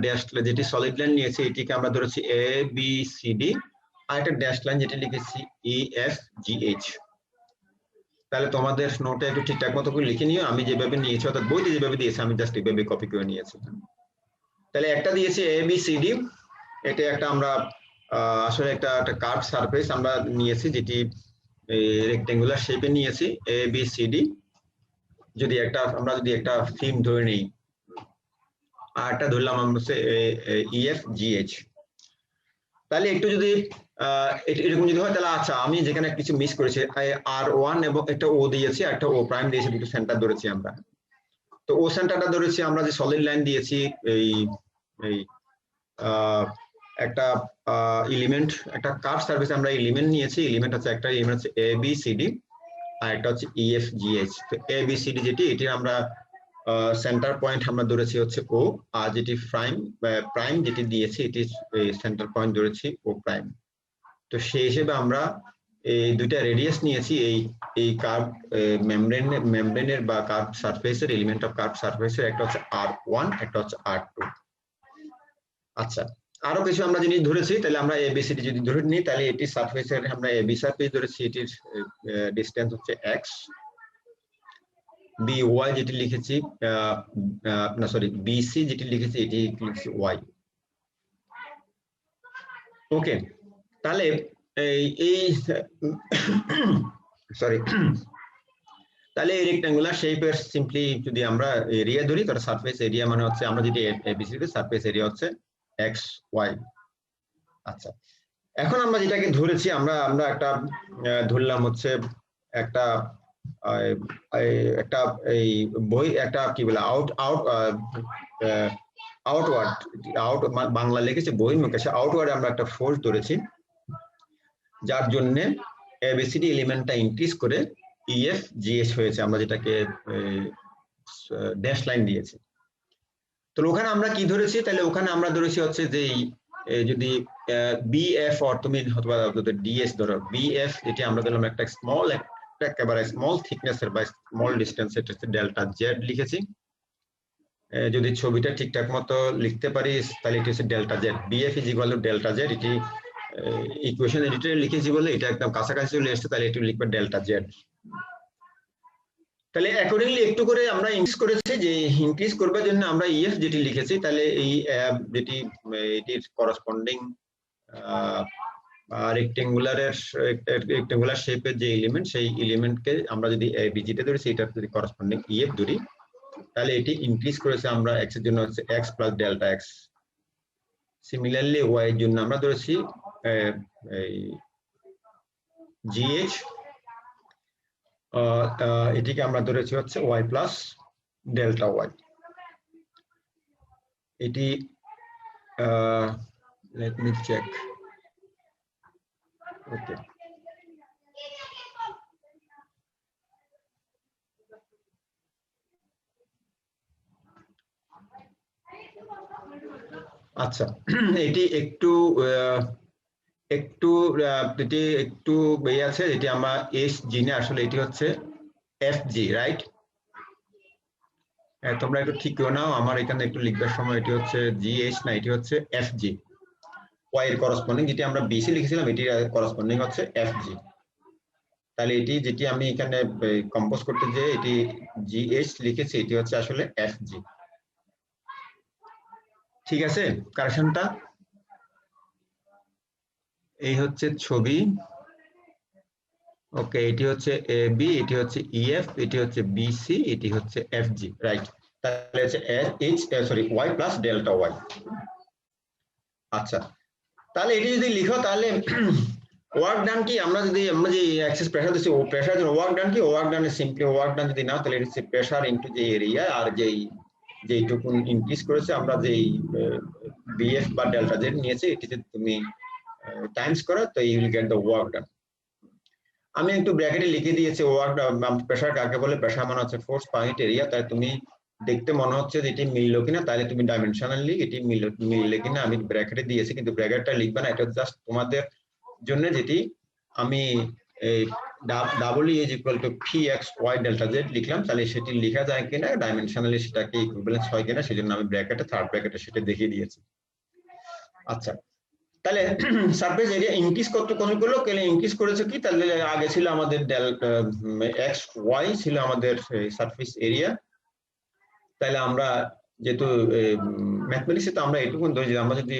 যেটি সলিড লাইন নিয়েছি এটিকে আমরা ধরেছি এ বি সি ডি, আর একটা ড্যাশ লাইন যেটি লিখেছি ই এফ জি এইচ। তাহলে তোমাদের নোটে একটু ঠিকঠাক মতো করে লিখে নিও, আমি যেভাবে নিয়েছি অর্থাৎ বইতে যেভাবে দিয়েছি আমি জাস্ট এইভাবে কপি করে নিয়েছি। তাহলে একটা দিয়েছি এ বি সি ডি, এটা একটা আমরা আসলে একটা কার্ভ সারফেস আমরা নিয়েছি, যেটি রেক্টেঙ্গুলার শেপে নিয়েছি এ বি সি ডি। যদি আমরা যদি একটা ফিল্ম ধরে নিই, আর একটা ধরলাম আমরা হচ্ছে ইএফ জিএইচ। তাহলে একটু যদি এরকম যদি হয়, তাহলে আচ্ছা আমি যেখানে কিছু মিস করেছি, R1 এবং একটা ও দিয়েছি, একটা ও প্রাইম দিয়েছি, দুটো সেন্টার ধরেছি আমরা। তো ও সেন্টারটা ধরেছি আমরা, যে সলিড লাইন দিয়েছি এই একটা এলিমেন্ট, একটা কার্ভ সারফেসে আমরা এলিমেন্ট নিয়েছি, এলিমেন্ট হচ্ছে একটা এলিমেন্ট হচ্ছে এ বি সি ডি, আর একটা হচ্ছে ইএফ জিএইচ। তো এ বি সি ডি যেটি, এটি আমরা সেন্টার পয়েন্ট আমরা ধরেছি হচ্ছে ও, আর যেটি প্রাইম যেটি দিয়েছি এটি সেন্টার পয়েন্ট ধরেছি ও প্রাইম। তো সেই হিসেবে আমরা এই দুইটা রেডিয়াস নিয়েছি এই কার্ভ মেমব্রেনের বা কার্ভ সারফেসের, এলিমেন্ট অফ কার্ভ সারফেসের, একটা হচ্ছে R1, একটা হচ্ছে R2। আচ্ছা, আরো কিছু আমরা জিনিস ধরেছি, তাহলে আমরা এবিসিডি যদি ধরে নিই, তাহলে এটি সারফেসের আমরা এবি সারফেস ধরেছি, এটির ডিসটেন্স হচ্ছে x, বি ওয়াই যেটি লিখেছি না সরি বিসি যেটি লিখেছি এটি লিখেছি ওয়াই। ওকে, তাহলে এই সরি তাহলে এই রেক্ট্যাঙ্গুলার শেপের সিম্পলি যদি আমরা এরিয়া ধরি, তাহলে সারফেস এরিয়া মানে হচ্ছে আমরা যদি এবিসি তে সারফেস এরিয়া হচ্ছে এক্স ওয়াই। আচ্ছা, এখন আমরা যেটাকে ধরেছি আমরা একটা ধরলাম হচ্ছে একটা এই বই একটা কি বলে আউটওয়ার্ড বাংলা লিখেছে বহির্মুখী, আউটওয়ার্ড আমরা একটা ফোর্স ধরেছি, যার জন্য এবিসিডি এলিমেন্টটা ইনক্রিজ করে ইএফ জিএস হয়েছে, আমরা যেটাকে ড্যাশ লাইন দিয়েছি। তো ওখানে আমরা কি ধরেছি, তাহলে ওখানে আমরা ধরেছি হচ্ছে যে যদি বিএফ অর তুমি ডিএস ধরো, বিএফ যেটি আমরা ধরলাম একটা স্মল, একেবারে স্মল থিকনেসের বা স্মল ডিস্টেন্স, এটা হচ্ছে ডেল্টা জেড লিখেছি। যদি ছবিটা ঠিকঠাক মতো লিখতে পারি তাহলে এটি হচ্ছে delta Z, BF is equal to delta Z. এটি ইকুয়েশন এডিটরে লিখেছি বলে এটা একদম কাছাকাছি চলে এসেছে, তাহলে এটি লিখবে ডেল্টা জেড। তাহলে অ্যাকর্ডিংলি একটু করে আমরা ইনক্রিজ করেছি, যে ইনক্রিজ করবার জন্য আমরা ইএফ যেটি লিখেছি, তাহলে এই যেটি এটির করসপন্ডিং রেক্টেঙ্গুলার শেপের যে এলিমেন্ট, সেই এলিমেন্টকে আমরা যদি বিজিতে ধরি, সেইটার যদি করসপন্ডিং ইএফ ধরি, তাহলে এটি ইনক্রিজ করেছে আমরা এক্স এর জন্য হচ্ছে X plus delta X. Similarly Y এর জন্য আমরা ধরেছি জিএইচ, এটিকে আমরা ধরেছি হচ্ছে ওয়াই প্লাস ডেল্টা ওয়াই। এটি লেট মি চেক। ওকে, আচ্ছা এটি একটু এটি একটু বেয়ে আছে, যেটি আমরা এস জিনে, আসলে এটি হচ্ছে এফ জি, রাইট? তোমরা একটু ঠিক করে নাও, আমার এখানে একটু লিখবার সময় এটি হচ্ছে জি এইচ না, এটি হচ্ছে এফ জি। ওয়াই এর করসপন্ডিং যেটি আমরা বিসি লিখেছিলাম, এটি করসপন্ডিং হচ্ছে এফ জি। তাহলে এটি যেটি আমি এখানে কম্পোজ করতে যে এটি জি এইচ লিখেছি, এটি হচ্ছে আসলে এফ জি। ঠিক আছে কারেকশনটা? এই হচ্ছে ছবি। ওকে, এটি হচ্ছে এ বি, এটি হচ্ছে ইএফ, এটি হচ্ছে বিসি, এটি হচ্ছে এফ জি, রাইট? তাহলে হচ্ছে ওয়াই প্লাস ডেল্টা ওয়াই। আচ্ছা, তাহলে এটি যদি লিখো তাহলে ওয়ার্ক ডান কি, আমরা যে অ্যাক্সেস প্রেসার দিচ্ছি, ও প্রেসার জন্য ওয়ার্ক ডান কি, work done simply work done যদি নাও, তাহলে এটা হচ্ছে প্রেসার ইনটু যে এরিয়া, আর যেইটুকু ইনক্রিজ করেছে আমরা যেই বিএফ বা ডেল্টা জেড নিয়েছি, এটিতে তুমি টাইমস করো, তো you will get the work done. আমি একটু ব্র্যাকেটে লিখে দিয়েছি ওয়ার্ক প্রেসার কাকে বলে। প্রেসার মানে হচ্ছে ফোর্স পার ইউনিট এরিয়া, তাই তুমি দেখতে মনে হচ্ছে যে এটি মিললো কিনা, তাহলে তুমি ডাইমেনশনালি এটি মিললে কিনা আমি ব্র্যাকেটে দিয়েছি, কিন্তু ব্র্যাকেটটা লিখবে না, এটা জাস্ট তোমাদের জন্য, যেটি আমি এই double is equal to P X Y delta Z লিখলাম, তাহলে সেটি লেখা যায় কিনা, ডাইমেনশনালি সেটাকে ইকুইভ্যালেন্স হয় কিনা, সেজন্য আমি ব্র্যাকেটে থার্ড ব্র্যাকেটে সেটা দেখিয়ে দিয়েছি। আচ্ছা, তাহলে সারফেস এরিয়া ইনক্রিজ করলো, কেন ইনক্রিজ করেছে কি, তাহলে আগে ছিল আমাদের ডেল এক্স ওয়াই ছিল আমাদের সারফেস এরিয়া, তাহলে আমরা যেহেতু ম্যাথমেটিক্সে তো আমরা এটুকু ধরি যে আমরা যদি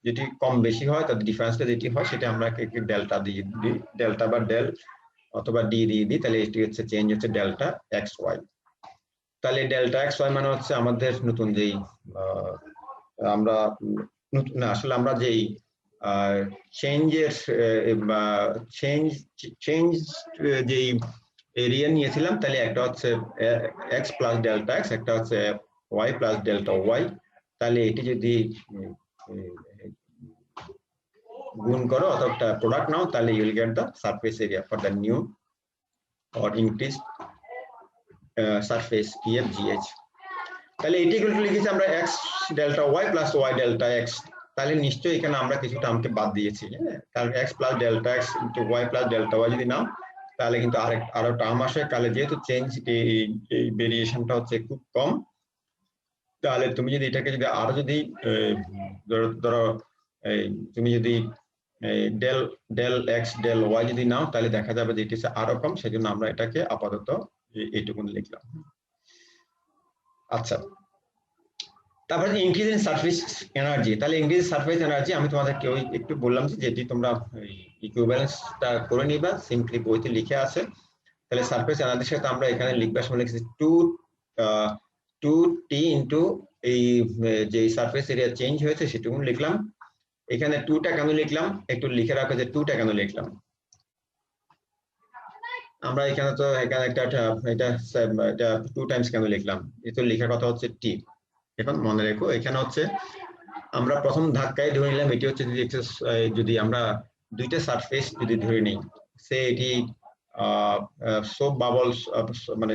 যেটি কম বেশি হয় তার ডিফারেন্সটা যেটি হয় সেটা আমরা ডেল্টা দিয়ে দিই, ডেল্টা বা ডেল অথবা ডি দিয়ে দিই, তাহলে এটি হচ্ছে চেঞ্জ হচ্ছে ডেল্টা এক্স ওয়াই। তাহলে ডেল্টা এক্স ওয়াই মানে হচ্ছে আমাদের নতুন যেই আমরা না আসলে আমরা যেই চেঞ্জের চেঞ্জ যেই এরিয়া নিয়েছিলাম, তাহলে একটা হচ্ছে এক্স প্লাস ডেল্টা এক্স, একটা হচ্ছে ওয়াই প্লাস ডেল্টা ওয়াই, তাহলে এটি যদি গুণ করো অথবা প্রোডাক্ট নাও, তাহলে you will get the surface area for the new or increase surface EFGH। তাহলে এটি লিখেছি আমরা X delta Y plus Y delta X, তাহলে নিশ্চয়ই এখানে আমরা কিছু টার্মকে বাদ দিয়েছি, হ্যাঁ, কারণ X plus delta X into Y plus delta Y যদি নাও তাহলে কিন্তু আরো টার্ম আসে, তাহলে যেহেতু চেঞ্জ এই ভেরিয়েশনটা হচ্ছে খুব কম, তাহলে তুমি যদি এটাকে যদি আরো যদি ধরো তুমি যদি del del x del Y যদি নাও, তাহলে দেখা যাবে যে এটি আরো কম, সেজন্য আমরা এটাকে আপাতত এইটুকু লিখলাম। আচ্ছা, তারপরে ইনক্রিজ ইন সারফেস এনার্জি, তাহলে ইনক্রিজ সারফেস এনার্জি আমি তোমাদেরকে ওই একটু বললাম যে যেটি তোমরা ইকুইভ্যালেন্সটা করে নিবা, সিম্পলি বইতে লিখে আছে। তাহলে সারফেস এনার্জির সাথে আমরা এখানে লিখবার সময় লিখেছি 2t ইনটু এই যে সারফেস এরিয়া চেঞ্জ হয়েছে সেটুকু লিখলাম। এখানে 2টা কেন লিখলাম একটু লিখে রাখো, যে 2টা কেন লিখলাম আমরা এখানে, তো এখানে একটা এটা 2 টাইমস কেন লিখলাম, এটা লেখার কথা হচ্ছে t। এখন মনে রেখো এখানে হচ্ছে আমরা প্রথম ধাক্কায় ধরে নিলাম এটি হচ্ছে যদি আমরা দুইটা সারফেস যদি ধরে নিই, সে এটি সোপ বাবলস মানে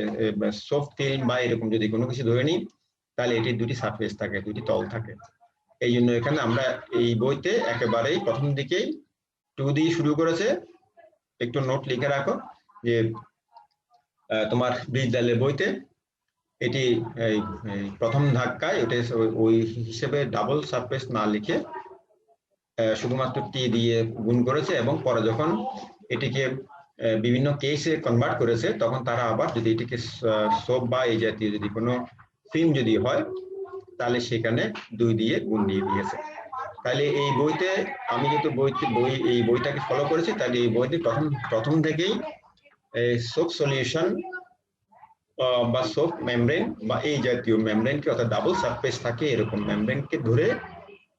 সোপ ফিল্ম বা এরকম যদি কোনো কিছু ধরে নিই, তাহলে এটি দুটি সারফেস থাকে, দুটি তল থাকে। এই জন্য এখানে আমরা এই বইতে একেবারেই প্রথম দিকেই 2 দিয়ে শুরু করেছে, একটু নোট লিখে রাখো যে তোমার বিদ্যালয়ের বইতে এটি প্রথম ধাক্কায় ওটা ওই হিসেবে ডাবল সারফেস না লিখে শুধুমাত্র টি দিয়ে গুণ করেছে, এবং পরে যখন এটিকে বিভিন্ন কেসে কনভার্ট করেছে তখন তারা আবার যদি এটিকে সোপ বা এই জাতীয় যদি কোনো ফিল্ম যদি হয় তাহলে সেখানে 2 দিয়ে গুণ দিয়ে দিয়েছে। তাহলে এই বইতে আমি যেহেতু এই বইটাকে ফলো করেছি, তাহলে এই বইতে প্রথম থেকেই সোপ সলিউশন বা সোপ মেমব্রেন বা এই জাতীয় মেমব্রেনকে অর্থাৎ ডাবল সারফেস থাকে এরকম মেমব্রেনকে ধরে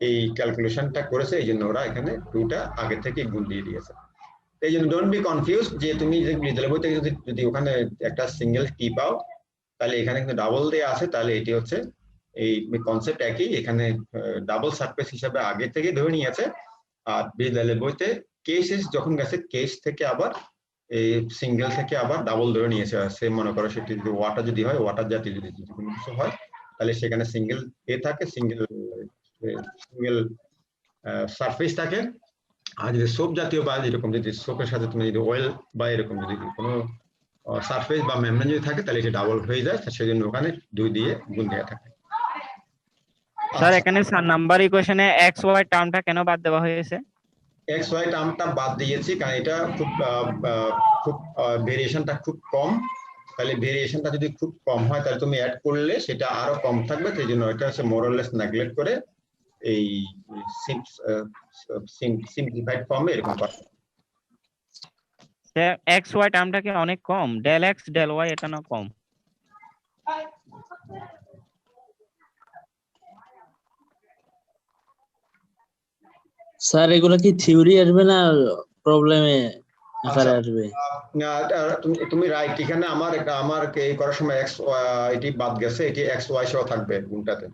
এই ক্যালকুলেশনটা করেছে, এই জন্য ওরা এখানে 2টা আগে থেকে গুণ দিয়ে দিয়েছে। এই জন্য ডোন্ট বি কনফিউজ যে তুমি বিদ্যালয় বই থেকে যদি ওখানে একটা সিঙ্গেল টি পাও তাহলে এখানে কিন্তু ডাবল দেয়া আছে, তাহলে এটি হচ্ছে এই কনসেপ্ট একই, এখানে ডাবল সারফেস হিসাবে আগে থেকে ধরে নিয়েছে। আর বিদ্যালয় বইতে কেসেস যখন গেছে কেস থেকে আবার এই সিঙ্গেল থেকে আবার ডাবল ধরে নিয়েছে। সে মনে করো সেটি যদি ওয়াটার যদি হয়, ওয়াটার জাতীয় যদি কোনো কিছু হয় তাহলে সেখানে সিঙ্গেল থাকে, সিঙ্গেল সারফেস থাকে। আর যদি সোপ জাতীয় বা এরকম যদি সোপের সাথে তুমি যদি অয়েল বা এরকম যদি কোনো সারফেস বা মেমব্রেন যদি থাকে তাহলে এটা ডাবল হয়ে যায়, সেজন্য ওখানে 2 দিয়ে গুণ দেওয়া থাকে। স্যার এখানে 4 নাম্বার ইকুয়েশনে এক্স ওয়াই টার্মটা কেন বাদ দেওয়া হয়েছে? এক্স ওয়াই টার্মটা বাদ দিয়েছি কারণ এটা খুব ভেরিয়েশনটা খুব কম, তাহলে ভেরিয়েশনটা যদি খুব কম হয় তাহলে তুমি অ্যাড করলে সেটা আরো কম থাকবে, সেই জন্য এটা হচ্ছে মোর অর লেস নেগলেক্ট করে এই সিম্পলিফাইড ফর্মে এরকম করা। এক্স ওয়াই টার্মটা কি অনেক কম? ডেল এক্স ডেল ওয়াই এটা না কম? স্যার এগুলো কি থিওরি আসবে না প্রবলেমে আকারে আসবে? তুমি রাইট, এখানে আমার এই করার সময় এক্স এটি বাদ গেছে, এটি এক্স ওয়াই সহ থাকবে গুণটাতে,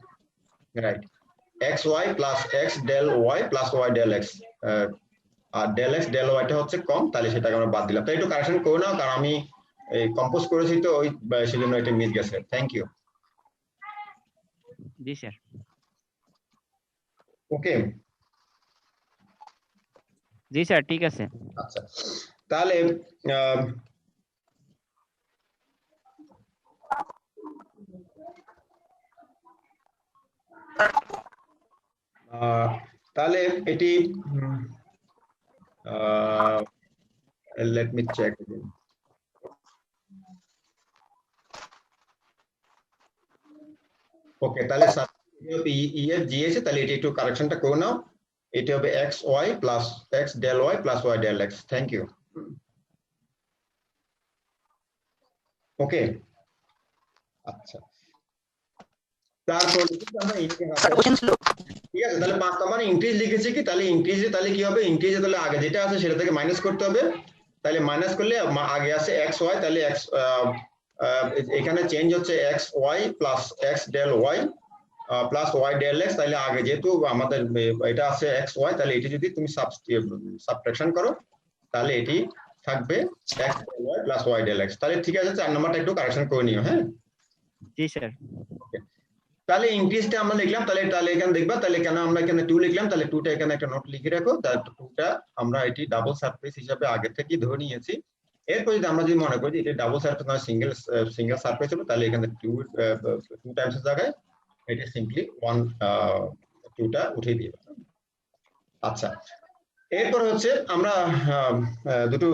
right. X Y plus x del Y plus Y del x, আর ডেল এক্স ডেল ওয়াইটা হচ্ছে কম, তাহলে সেটাকে আমরা বাদ দিলাম। তাই একটু কারেকশন করে নাও, কারণ আমি কম্পোজ করেছি তো ওই সেজন্য এটা মিস গেছে। Thank you. জি স্যার। ওকে, জি স্যার ঠিক আছে। আচ্ছা তাহলে তাহলে এটি let me check again. ওকে, তাহলে ই এফ জি আছে, তাহলে এটি একটু কারেকশনটা করে নাও। এটি হবে x Y plus x del Y plus Y del x. Thank you. Okay, আচ্ছা তারপর আমরা কোশ্চেন ছিল ঠিক আছে, তাহলে 5 নম্বরে ইনক্রিজ লিখেছি কি, তাহলে ইনক্রিজে তাহলে কি হবে, ইনক্রিজে তাহলে আগে যেটা আছে সেটা থেকে মাইনাস করতে হবে, তাহলে মাইনাস করলে আগে আছে এক্স ওয়াই, তাহলে এক্স এখানে চেঞ্জ হচ্ছে X Y plus x del Y plus Y del X, তাহলে আগে যেহেতু আমাদের এটা আছে এক্স ওয়াই, তাহলে এটি যদি তুমি সাবট্রাকশন করো তাহলে এটি থাকবে X del Y plus Y del X. তাহলে ঠিক আছে, 4 নম্বরটা একটু কারেকশন করে নিও। হ্যাঁ জি স্যার। তাহলে ইনক্রিজটা আমরা লিখলাম, তাহলে এখানে দেখবা, তাহলে কেন আমরা এখানে 2 লিখলাম, তাহলে 2টা এখানে একটা নোট লিখে রাখো, তাহলে 2টা আমরা এটি ডাবল সারফেস হিসাবে আগে থেকে ধরে নিয়েছি। এরপর যদি আমরা যদি মনে করি যে এটা ডাবল সারফেস নয় সিঙ্গেল সারফেস হবে, তাহলে এখানে 2 টাইমস এর জায়গায় এটা সিম্পলি 2টা উঠিয়ে দিই। আচ্ছা, এরপর হচ্ছে আমরা দুটো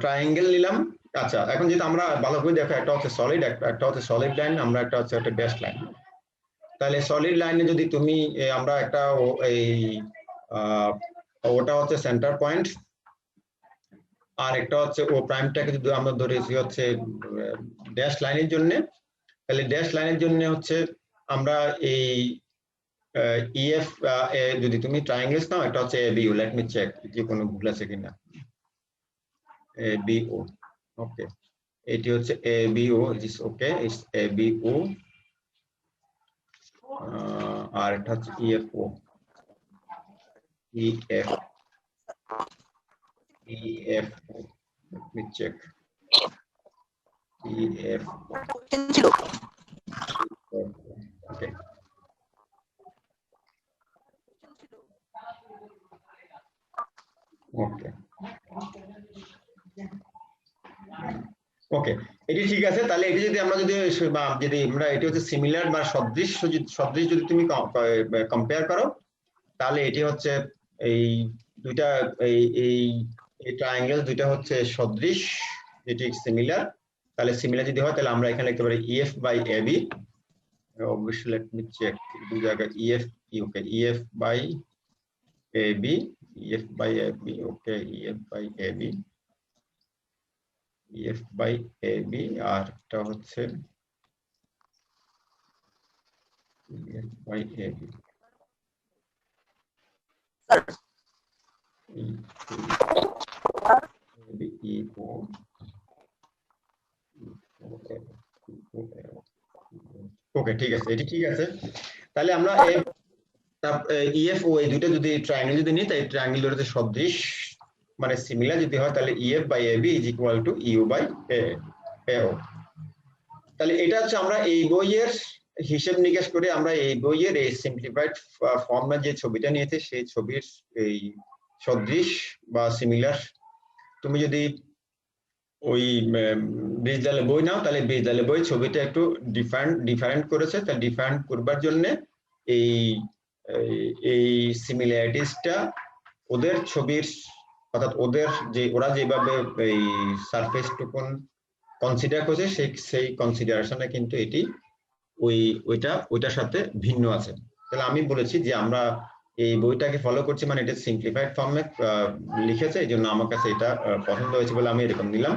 ট্রায়াঙ্গেল নিলাম। আচ্ছা, এখন যেটা আমরা ভালো করে দেখো, একটা হচ্ছে সলিড, একটা হচ্ছে সলিড লাইন, আমরা একটা হচ্ছে একটা ড্যাশ লাইন। তাহলে সলিড লাইনে যদি তুমি আমরা একটা এই ওটা হচ্ছে সেন্টার পয়েন্ট, আর একটা হচ্ছে ও প্রাইমটাকে যদি আমরা ধরেছি হচ্ছে ড্যাশ লাইনের জন্য, তাহলে ড্যাশ লাইনের জন্য হচ্ছে আমরা এই ইএফ যদি তুমি ট্রায়াঙ্গেলস নাও, একটা হচ্ছে এবিও, লেট মি চেক যে কোনো ভুল আছে কিনা, এবিও। ওকে, এটি হচ্ছে ABO, is okay, is ABO, আর এটা হচ্ছে EFO, EFO, let me check, EFO. Question ছিল ওকে, ওকে, ওকে, এটি ঠিক আছে। তাহলে এটি যদি আমরা যদি আমরা এটি হচ্ছে সিমিলার বা সদৃশ যদি তুমি কম্পেয়ার করো, তাহলে এটি হচ্ছে এই দুইটা এই ট্রায়াঙ্গেল দুইটা হচ্ছে সদৃশ, এটি সিমিলার। তাহলে সিমিলার যদি হয় তাহলে আমরা এখানে লিখতে পারি ইএফ বাই এবি, অবশ্যই লেট মি চেক দুই জায়গায় EF, okay, EF by AB, EF by AB, okay, EF by AB, EF by AB, আর একটা হচ্ছে ইএফ বাই এবি, ওকে, ঠিক আছে, এটি ঠিক আছে। তাহলে আমরা ইএফ ও এই দুটো যদি ট্রায়াঙ্গেল যদি নিই, তাই ট্রায়াঙ্গেল দুটোতে সদৃশ মানে সিমিলার যদি হয়, তাহলে EF by AB is equal to U by AO. তাহলে এটা হচ্ছে আমরা এই বইয়ের হিসেব নিকেশ করে আমরা এই বইয়ের এই সিম্পলিফাইড ফর্মে যে ছবিটা নিয়েছি সেই ছবির এই সদৃশ বা সিমিলার, তুমি যদি ওই বিজদালে বই নাও, তাহলে বিজদালে বই ছবিটা একটু ডিফারেন্ট করেছে, তাহলে ডিফারেন্ট করবার জন্য এই সিমিলারিটিসটা ওদের ছবির, অর্থাৎ ওদের যে ওরা যেভাবে এই সারফেস টুকুন কনসিডার করেছে সেই কনসিডারেশনে কিন্তু এটি ওইটার সাথে ভিন্ন আছে। তাহলে আমি বলেছি যে আমরা এই বইটাকে ফলো করছি, মানে এটা সিম্পলিফাইড ফর্মে লিখেছে, এই জন্য আমার কাছে এটা পছন্দ হয়েছে বলে আমি এরকম দিলাম।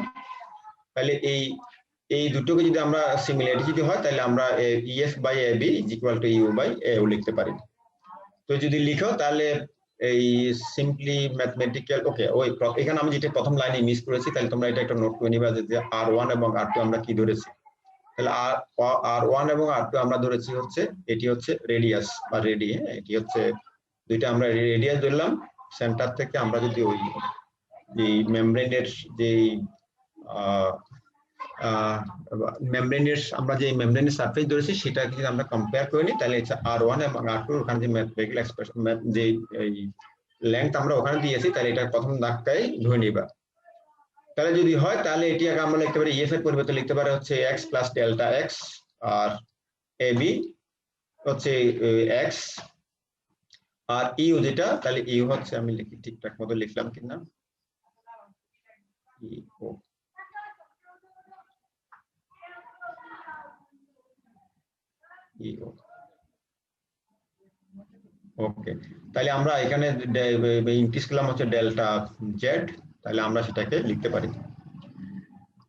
তাহলে এই দুটোকে যদি আমরা সিমিলারিটি যদি হয়, তাহলে আমরা EF by AB is equal to U by AO লিখতে পারি। তো যদি লিখো তাহলে এই সিম্পলি ম্যাথমেটিক্যাল, ওকে, ওই এখানে আমি যেটা প্রথম লাইনে মিস করেছি, তাহলে তোমরা এটা একটা নোট করে নিবা যে R1 এবং R2 আমরা কি ধরেছি। তাহলে R1 এবং R2 আমরা ধরেছি হচ্ছে এটি হচ্ছে রেডিয়াস বা রেডি, এটি হচ্ছে দুইটা আমরা রেডিয়াস ধরলাম। সেন্টার থেকে আমরা যদি ওই মেমব্রেনের যে মেমব্রেনের আমরা যে মেমব্রেনের সারফেস ধরেছি সেটা যদি আমরা কম্পেয়ার করে নিই তাহলে R1 এবং R2 ওখানে যে ম্যাথমেটিক্যাল এক্সপ্রেশন যে এই লেংথ আমরা ওখানে দিয়েছি তাহলে এটা প্রথম ধাক্কায় ধরে নিবা। তাহলে যদি হয় তাহলে এটি আগে আমরা লিখতে পারি EF এর পরিবর্তে লিখতে পারি হচ্ছে x প্লাস ডেল্টা x আর AB হচ্ছে x আর ইউ যেটা তাহলে ইউ হচ্ছে আমি লিখি ঠিকঠাক মতো লিখলাম কিনা ইউ ওকে তাহলে আমরা এখানে ইনক্রিজ করলাম হচ্ছে ডেল্টা জেড তাহলে আমরা সেটাকে লিখতে পারি।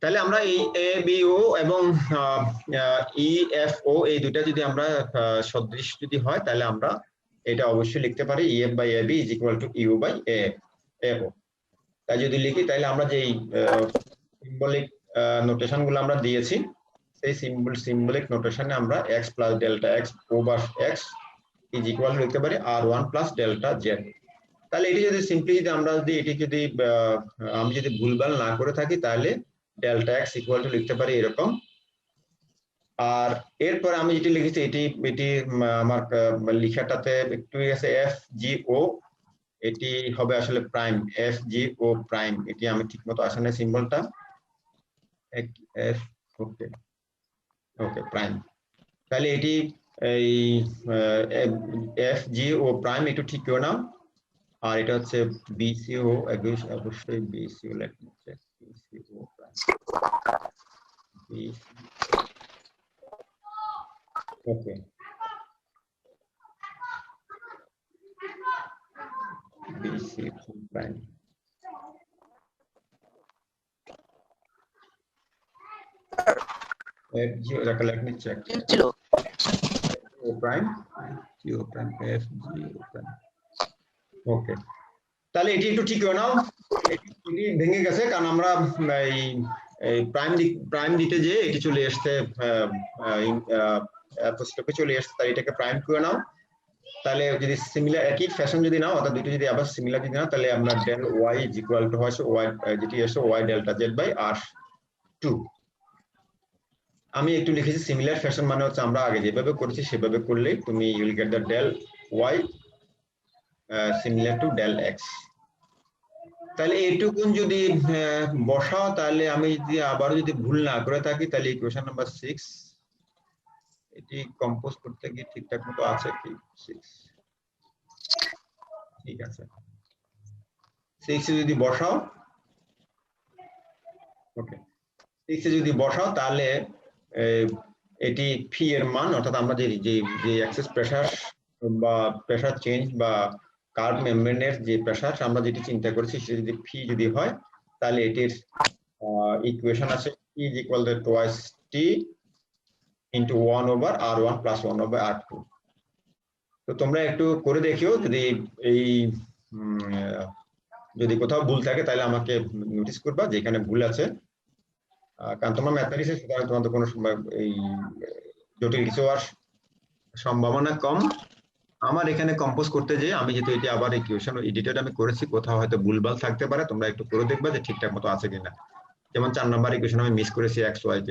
তাহলে আমরা এই এ বি ও এবং ই এফ ও এই দুইটা যদি আমরা সদৃশ যদি হয় তাহলে আমরা এটা অবশ্যই লিখতে পারি EF by AB is equal to U by AO। তাই যদি লিখি তাহলে আমরা যে সিম্বলিক নোটেশন গুলো আমরা দিয়েছি সেই সিম্বলিক নোটেশনে আমরা x plus delta x over x is equal two লিখতে পারি R1 প্লাস ডেল্টা z। তাহলে এটি যদি সিম্পলি যদি আমরা যদি এটি যদি আমি যদি ভুলভাল না করে থাকি তাহলে ডেল্টা x ইকুয়াল টু লিখতে পারি এরকম। আর এরপর আমি যেটি লিখেছি এটি আমার লেখাটাতে একটু আছে FGO এটি হবে আসলে প্রাইম FGO প্রাইম এটি আমি ঠিকমতো আসে না সিম্বলটা ওকে ওকে প্রাইম তাহলে এটি এই FGO প্রাইম একটু ঠিক করে নাও। আর এটা হচ্ছে BCO অবশ্যই BCO লেখা আছে BCO প্রাইম ওকে BCO প্রাইম FGO লেখা চেক ছিল prime GO prime FGO prime ওকে তাহলে এটি একটু ঠিক করে নাও এটি ভেঙে গেছে কারণ আমরা এই প্রাইম দিতে যে এটি চলে আসছে অ্যাপোস্ট্রফে চলে আসছে তাই এটাকে প্রাইম করে নাও। তাহলে যদি সিমিলার একই ফ্যাশন যদি নাও অর্থাৎ দুটো যদি আবার সিমিলার যদি নাও তাহলে আমরা del y is equal to হয় y যেটি আসে y delta z by r2। আমি একটু লিখেছি সিমিলার ফ্যাশন মানে হচ্ছে আমরা আগে যেভাবে করেছি সেভাবে করলে তুমি you will get the del y similar to del x। তাহলে এইটুকুন যদি বসাও তাহলে আমি যদি আবার যদি ভুল না করে থাকি তাহলে ইকুয়েশন নাম্বার 6 এটি কম্পোজ করতে গিয়ে ঠিকঠাক মতো আছে কি 6 ঠিক আছে 6 যদি বসাও ওকে 6 যদি বসাও তাহলে এটি ফি এর মান অর্থাৎ আমরা যে যে অ্যাক্সেস প্রেসার বা প্রেসার চেঞ্জ বা কার্ভ মেমব্রেনের যে প্রেসার আমরা যেটি চিন্তা করেছি সেটা যদি ফি যদি হয় তাহলে এটির ইকুয়েশন আছে P is equal to twice T into 1 over R1 plus 1 over R2। তো তোমরা একটু করে দেখিও যদি এই যদি কোথাও ভুল থাকে তাহলে আমাকে নোটিস করবা যেখানে ভুল আছে কারণ তোমার ম্যাথমেটিক্সে সুতরাং তোমাদের কোনো এই জটিল কিছু আর সম্ভাবনা কম। আমার এখানে কম্পোজ করতে যে আমি যেহেতু এটি আবার ইকুয়েশন এডিটর আমি করেছি কোথাও হয়তো ভুলভাল থাকতে পারে তোমরা একটু করে দেখবা যে ঠিকঠাক মতো আছে কিনা। যেমন 4 নাম্বার ইকুয়েশন আমি মিস করেছি x y z।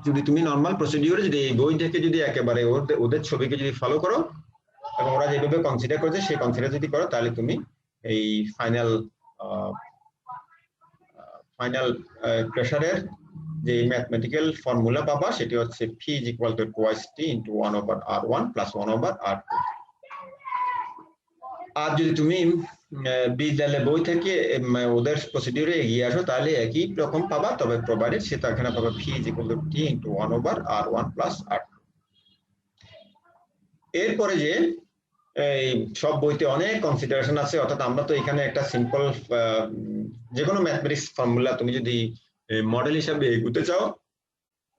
যদি তুমি নরমাল প্রসিডিউরে যদি এই বই থেকে যদি একেবারে ওদের ছবিকে যদি ফলো করো এবং ওরা যেভাবে কনসিডার করেছে সেই কনসিডার যদি করো তাহলে তুমি এই ফাইনাল প্রেসারের যে ম্যাথমেটিক্যাল ফর্মুলা পাবা সেটি হচ্ছে P is equal to twice T into 1 over R1 plus 1 over R2। আর যদি তুমি বিদ্যালয় বই থেকে ওদের প্রসিডিউরে এগিয়ে আসো তাহলে একই রকম পাবা তবে প্রোভাইডেড সেটা এখানে পাবা P is equal to T into 1 over R1 plus R2। এরপরে যে এই সব বইতে অনেক কনসিডারেশন আছে অর্থাৎ আমরা তো এখানে একটা সিম্পল যে কোনো ম্যাথমেটিক্স ফর্মুলা তুমি যদি মডেল হিসাবে এগোতে চাও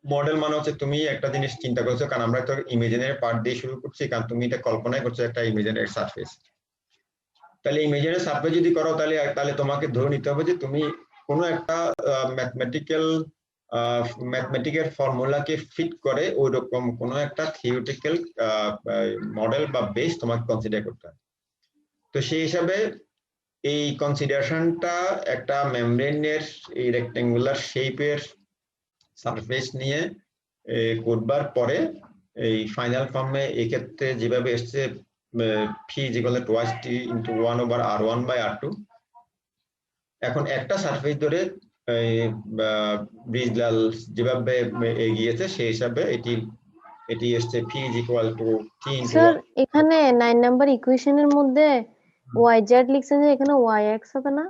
মডেল মানে হচ্ছে তুমি একটা জিনিস চিন্তা করছো কারণ আমরা তো ইমেজিনারি পার্ট দিয়ে শুরু করছি কারণ তুমি এটা কল্পনাই করছো একটা ইমেজিনারি সারফেস। তাহলে ইমেজিনারি সারফেস যদি করো তাহলে তোমাকে ধরে নিতে হবে যে তুমি কোনো একটা ম্যাথমেটিক্যাল ফর্মুলাকে ফিট করে ওই রকম কোনো একটা থিওরিটিক্যাল মডেল বা বেস তোমাকে কনসিডার করতে হবে। তো সেই হিসাবে এই কনসিডারেশনটা একটা মেমব্রেনের এই রেক্টেঙ্গুলার শেপের সারফেস নিয়ে করবার পরে এই ফাইনাল ফর্মে এই ক্ষেত্রে যেভাবে এসছে ফি is equal two twice T into 1/r1/r2। এখন একটা সারফেস ধরে ব্রিজলাল যেভাবে এগিয়েছে সেই হিসাবে এটি এসছে ফি is equal two T into sir এখানে 9 নাম্বার ইকুয়েশনের মধ্যে yz লিখছেন যে এখানে yx হবে না,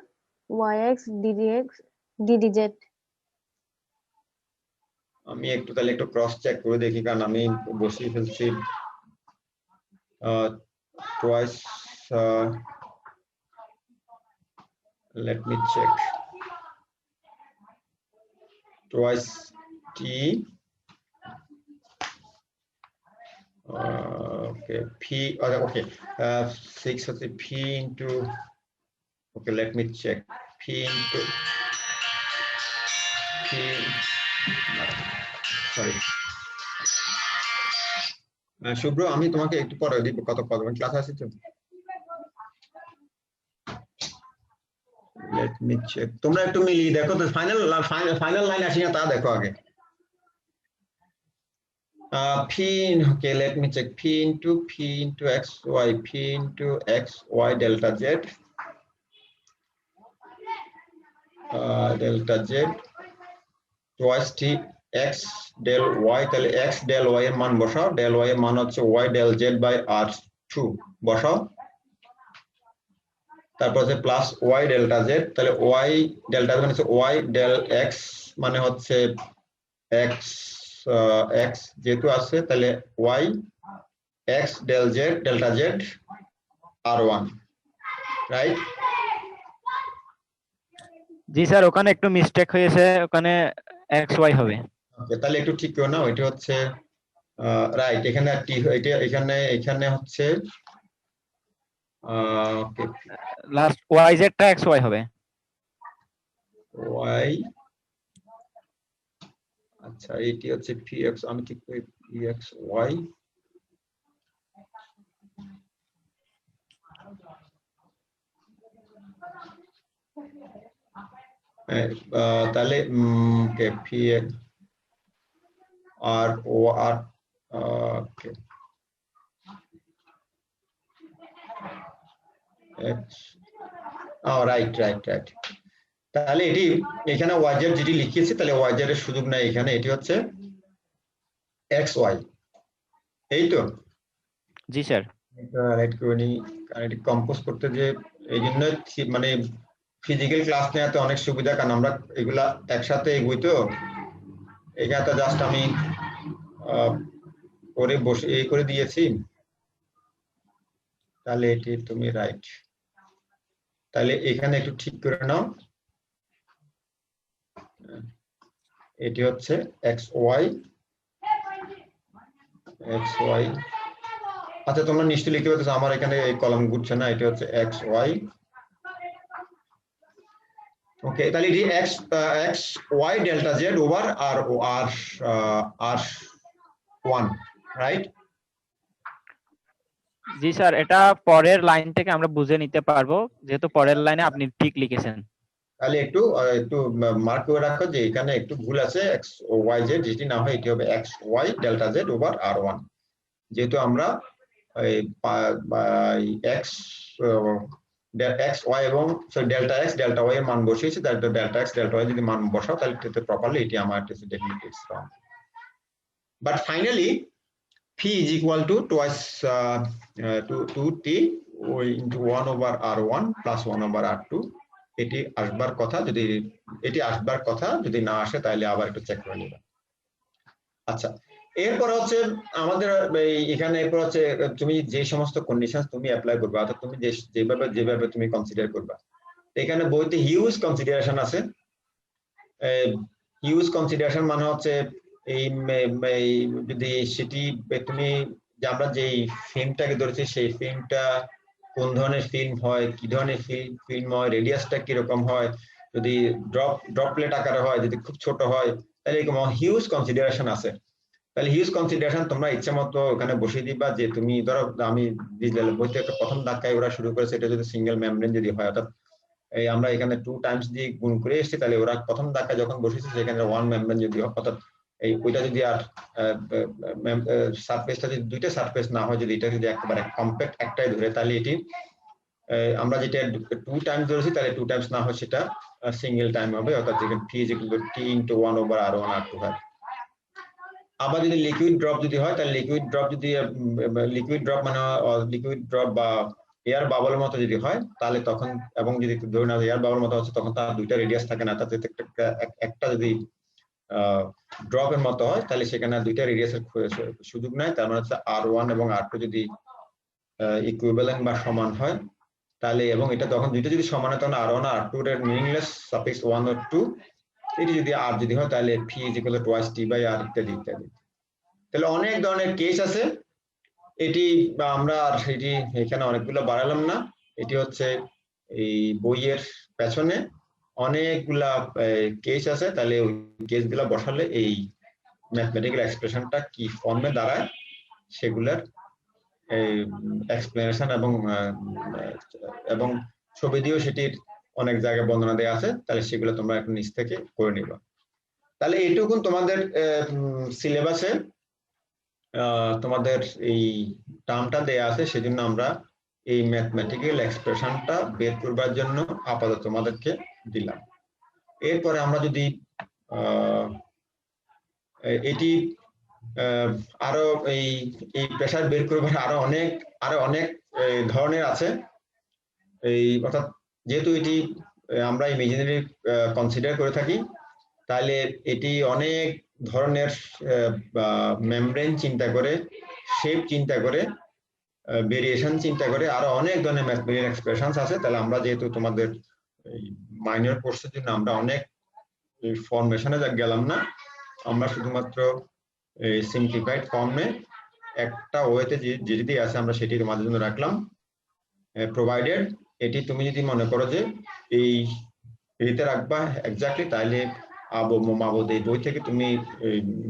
yx ddx ddz। আমি একটু তাহলে একটু ক্রস চেক করে দেখি, কারণ আমি বসিয়ে ফেলছি twice. let me check twice t okay p okay 6 হচ্ছে p into okay let me check p into p sorry শুভ্র আমি তোমাকে একটু পরে দিব, কত ক্লাস আছে তো। let me check তোমরা একটু মিলিয়ে দেখো তো, ফাইনাল লাইন আসি না তা দেখো আগে। p okay let me check p into xy p into xy delta z twice t x del y, তাহলে x del y এর মান বসাও, del y এর মান হচ্ছে y del z by r2 বসাও, তারপর হচ্ছে প্লাস y delta z, তাহলে y delta z মানে হচ্ছে y del x মানে হচ্ছে x যেহেতু আছে তাহলে y x del z delta z r1 right. জি স্যার, ওখানে একটু মিস্টেক হয়েছে, ওখানে xy হবে। ওকে তাহলে একটু ঠিক করো না, ওইটা হচ্ছে রাইট, এখানে t এখানে হচ্ছে ওকে লাস্ট yz টা xy হবে। y আচ্ছা এটি হচ্ছে px, আমি ঠিক করি pxy তাহলে ওকে p r o r okay right তাহলে এটি এখানে yz যেটি লিখিয়েছি তাহলে yz এর সুযোগ নাই এখানে, এটি হচ্ছে xy, এই তো। জি স্যার। রাইট করে নি, কারণ এটি কম্পোজ করতে যে এই জন্য মানে ফিজিক্যাল ক্লাস নেওয়াতে অনেক সুবিধা, কারণ আমরা এগুলা একসাথে এগোই তো। এখানে তো জাস্ট আমি করে বসে এই করে দিয়েছি, তাহলে এটি তুমি রাইট, তাহলে এখানে একটু ঠিক করে নাও, এটি হচ্ছে xy। আচ্ছা তোমরা নিশ্চয়ই লিখতে পারছো, আমার এখানে এই কলাম ঘুরছে না, এটি হচ্ছে xy। ওকে তাহলে এটি xy delta z over r1 right. জি স্যার, এটা পরের লাইন থেকে আমরা বুঝে নিতে পারবো, যেহেতু পরের লাইনে আপনি ঠিক লিখেছেন। তাহলে একটু মার্ক করে রাখো যে এখানে একটু ভুল আছে, xyz যেটি না হয় এটি হবে xy delta z over r1, যেহেতু আমরা xy এবং ডেল্টা x ডেল্টা y এর মান বসিয়েছি, তাহলে ডেল্টা x ডেল্টা y যদি মান বসাও তাহলে প্রপারলি এটি আমার definitely is wrong. But finally phi is equal to twice 2t into 1/r1 plus 1/r2, এটি আসবার কথা, যদি না আসে তাহলে আবার একটু চেক করে নিবা। আচ্ছা এরপর হচ্ছে আমাদের এখানে এরপর হচ্ছে তুমি যে সমস্ত কন্ডিশন তুমি অ্যাপ্লাই করবে, অর্থাৎ তুমি যেভাবে তুমি কনসিডার করবা, এখানে বইতে হিউজ কনসিডারেশন আছে। হিউজ কনসিডারেশন মানে হচ্ছে এই যদি সেটি তুমি আমরা যেই ফিল্মটাকে ধরেছি সেই ফিল্মটা কোন ধরনের ফিল্ম হয়, কি ধরনের ফিল্ম হয়, রেডিয়াসটা কিরকম হয়, যদি ড্রপলেট আকারে হয়, যদি খুব ছোট হয়, তাহলে এরকম হিউজ কনসিডারেশন আছে। তাহলে হিউজ কনসিডারেশন তোমরা ইচ্ছা মতো ওখানে বসিয়ে দিবা, যে তুমি ধরো আমি বইতে একটা প্রথম ধাক্কায় ওরা শুরু করেছে, এটা যদি সিঙ্গেল মেমব্রেন যদি হয়, অর্থাৎ এই আমরা এখানে 2 টাইমস দিয়ে গুণ করে এসেছি, তাহলে ওরা প্রথম ধাক্কা যখন বসেছে সেখানে 1 মেমব্রেন যদি হয়, অর্থাৎ এই ওইটা যদি আর সারফেসটা যদি দুইটা সারফেস না হয়, যদি এটা যদি একেবারে কম্প্যাক্ট একটাই ধরে, তাহলে এটি আমরা যেটা 2 টাইমস ধরেছি, তাহলে 2 টাইমস না হয় সেটা সিঙ্গেল টাইম হবে, অর্থাৎ যেখানে P = T × 1/R1R2 হয়। আবার যদি লিকুইড ড্রপ যদি হয়, তাহলে লিকুইড ড্রপ যদি লিকুইড ড্রপ মানে লিকুইড ড্রপ বা এয়ার বাবলের মতো যদি হয়, তাহলে তখন, এবং যদি ধরে নাও এয়ার বাবলের মতো হচ্ছে, তখন তার দুইটা রেডিয়াস থাকে না, তাতে একটা যদি ড্রপের মতো হয়, তাহলে সেখানে দুইটা রেডিয়াসের সুযোগ নাই। তার মানে হচ্ছে R1 এবং R2 যদি ইকুইভ্যালেন্ট বা সমান হয়, তাহলে, এবং এটা তখন দুইটা যদি সমান হয়, তখন R1 আর R2 এর মিনিংলেস সাফিক্স 1 or 2, এটি যদি R যদি হয়, তাহলে P = 2T/R ইত্যাদি ইত্যাদি। তাহলে অনেক ধরনের কেস আছে, এটি আমরা আর সেটি এখানে অনেকগুলো বাড়ালাম না। এটি হচ্ছে এই বইয়ের পেছনে অনেকগুলা কেস আছে, তাহলে ওই কেসগুলা বসালে এই ম্যাথমেটিক্যাল এক্সপ্রেশনটা কি ফর্মে দাঁড়ায় সেগুলার এক্সপ্লেনেশন এবং ছবি দিয়েও সেটির অনেক জায়গায় বর্ণনা দেওয়া আছে, তাহলে সেগুলো তোমরা একটু নিচ থেকে করে নিবা। তাহলে এইটুকুন তোমাদের সিলেবাসে তোমাদের এই টার্মটা দেয়া আছে, সেজন্য আমরা এই ম্যাথমেটিক্যাল এক্সপ্রেশনটা বের করবার জন্য আপাতত তোমাদেরকে দিলাম। এরপরে আমরা যদি এটি আরো এই প্রেসার বের করবার আরো অনেক ধরনের আছে, এই অর্থাৎ যেহেতু এটি আমরা ইমাজিনারি কনসিডার করে থাকি, তাহলে এটি অনেক ধরনের মেমব্রেন চিন্তা করে, শেপ চিন্তা করে, ভেরিয়েশন চিন্তা করে, আরো অনেক ধরনের ম্যাথমেটিক্যাল এক্সপ্রেশনস আছে। তাহলে আমরা যেহেতু তোমাদের মাইনর কোর্সের জন্য আমরা অনেক ফর্মেশনে গেলাম না, আমরা শুধুমাত্র সিম্পলিফাইড ফর্মে একটা ওয়েতে যেটি আছে আমরা সেটি তোমাদের জন্য রাখলাম, প্রোভাইডেড এটি তুমি যদি মনে করো যে এই এটিতে রাখবা এক্স্যাক্টলি, তাহলে এই বই থেকে তুমি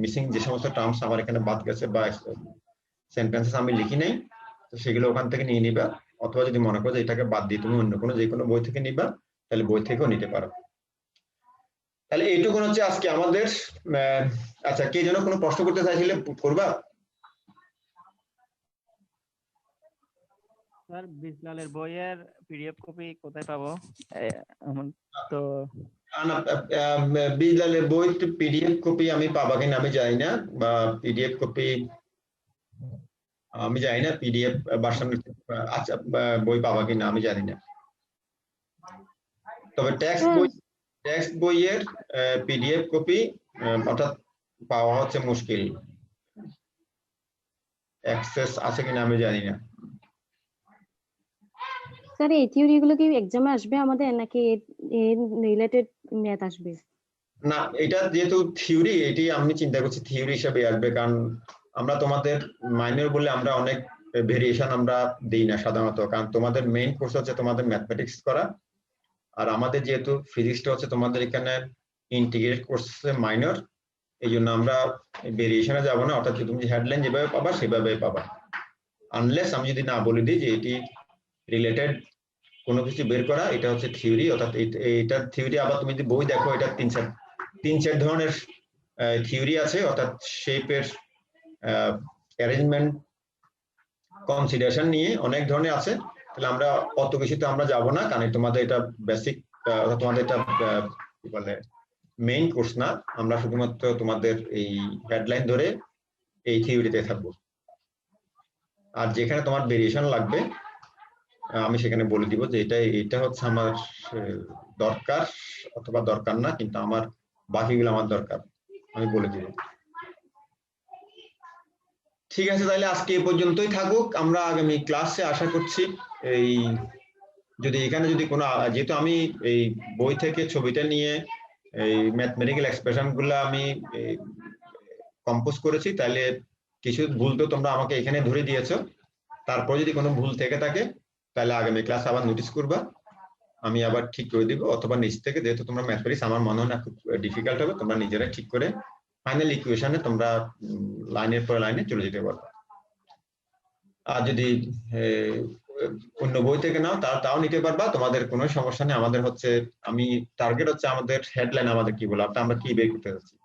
মিসিং যে সমস্ত টার্মস আমার এখানে বাদ গেছে বা সেন্টেন্সেস আমি লিখি নাই, তো সেগুলো ওখান থেকে নিয়ে নিবা, অথবা যদি মনে করো যে এটাকে বাদ দিয়ে তুমি অন্য কোনো যে কোনো বই থেকে নিবা, তাহলে বই থেকেও নিতে পারো। তাহলে এইটুকু হচ্ছে আজকে আমাদের। আচ্ছা, কে যেন কোনো প্রশ্ন করতে চাইছিলে করবা? স্যার বিজলালের বইয়ের পিডিএফ কপি কোথায় পাবো? তো বিজলালের বই পিডিএফ কপি আমি পাবা কিনা আমি জানি না, বা পিডিএফ কপি আমি জানি না, পিডিএফ ভার্সন আচ্ছা বই পাবা কিনা আমি জানি না। তবে টেক্সট বইয়ের পিডিএফ কপি অর্থাৎ পাওয়া হচ্ছে মুশকিল, অ্যাক্সেস আছে কিনা আমি জানি না। স্যার এই থিওরি গুলো কি এক্সামে আসবে আমাদের, নাকি রিলেটেড ম্যাথ আসবে? না, এটা যেহেতু থিওরি, এটি আমি চিন্তা করছি থিওরি হিসেবে আসবে, কারণ আমরা তোমাদের মাইনর বলে আমরা অনেক ভেরিয়েশন আমরা দিই না সাধারণত, কারণ তোমাদের মেইন কোর্স হচ্ছে তোমাদের ম্যাথমেটিক্স করা, আর আমাদের যেহেতু ফিজিক্সটা হচ্ছে তোমাদের এখানে ইন্টিগ্রেটেড কোর্সে মাইনর, এই জন্য আমরা ভেরিয়েশনে যাব না, অর্থাৎ তুমি হেডলাইন যেভাবে পাবা সেভাবে পাবা, আনলেস আমি যদি না বলে দিই যে এটি রিলেটেড কোনো কিছু বের করা, এটা হচ্ছে থিওরি, অর্থাৎ এইটার থিওরি আবার তুমি যদি বই দেখো, এটা তিন চার ধরনের থিওরি আছে, অর্থাৎ শেপের অ্যারেঞ্জমেন্ট কনসিডারেশন নিয়ে অনেক ধরনের আছে। তাহলে আমরা অত কিছুতে আমরা যাব না, কারণ তোমাদের এটা বেসিক, তোমাদের এটা কি বলে মেইন কোর্স না, আমরা শুধুমাত্র তোমাদের এই হেডলাইন ধরে এই থিওরিতে থাকবো, আর যেখানে তোমার ভেরিয়েশন লাগবে আমি সেখানে বলে দিব যে এটা হচ্ছে আমার দরকার অথবা দরকার না, কিন্তু আমার বাকিগুলো আমার দরকার, আমি বলে দিব। ঠিক আছে, তাহলে আজকে এই পর্যন্তই থাকুক। আমরা আগামী ক্লাসে আশা করছি এই যদি এখানে যদি কোনো, যেহেতু আমি এই বই থেকে ছবিটা নিয়ে এই ম্যাথমেটিক্যাল এক্সপ্রেশন গুলো আমি কম্পোজ করেছি, তাহলে কিছু ভুল তো তোমরা আমাকে এখানে ধরে দিয়েছো, তারপর যদি কোনো ভুল থেকে থাকে তাহলে আগামী ক্লাস আবার নোটিস করবা, আমি আবার ঠিক করে দিব, অথবা নিচ থেকে, যেহেতু তোমরা ম্যাথমেটিক্স আমার মনে হয় না খুব ডিফিকাল্ট হবে, তোমরা নিজেরা ঠিক করে ফাইনাল ইকুয়েশনে তোমরা লাইনের পর লাইনে চলে যেতে পারবে। আর যদি অন্য বই থেকে নাও তাও নিতে পারবা, তোমাদের কোনো সমস্যা নেই। আমাদের হচ্ছে টার্গেট হচ্ছে আমাদের হেডলাইন আমাদের কি বলে আমরা কি বের করতে যাচ্ছি,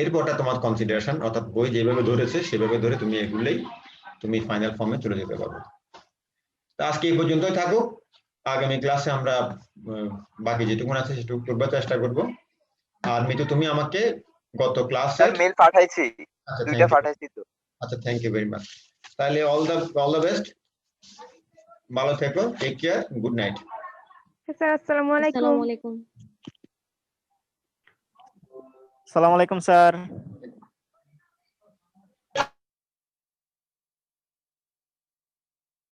এরপরটা তোমার কনসিডারেশন, অর্থাৎ বই যেভাবে ধরেছে সেভাবে ধরে তুমি এগুলোই তুমি ফাইনাল ফর্মে চলে যেতে পারবে। তো আজকে এই পর্যন্তই থাকুক, আগামী ক্লাসে আমরা বাকি যেটুকু আছে সেটুকু করবার চেষ্টা করব। আর মিতু তুমি আমাকে গত ক্লাসে স্যার মেল পাঠাইছি, আচ্ছা দুইটা পাঠাইছি তো। আচ্ছা, থ্যাংক ইউ ভেরি মাচ। তাহলে অল দ্য বেস্ট, ভালো থেকো, take care, good night. Sir আসসালামু আলাইকুম। আসসালামু আলাইকুম। আসসালামু আলাইকুম স্যার।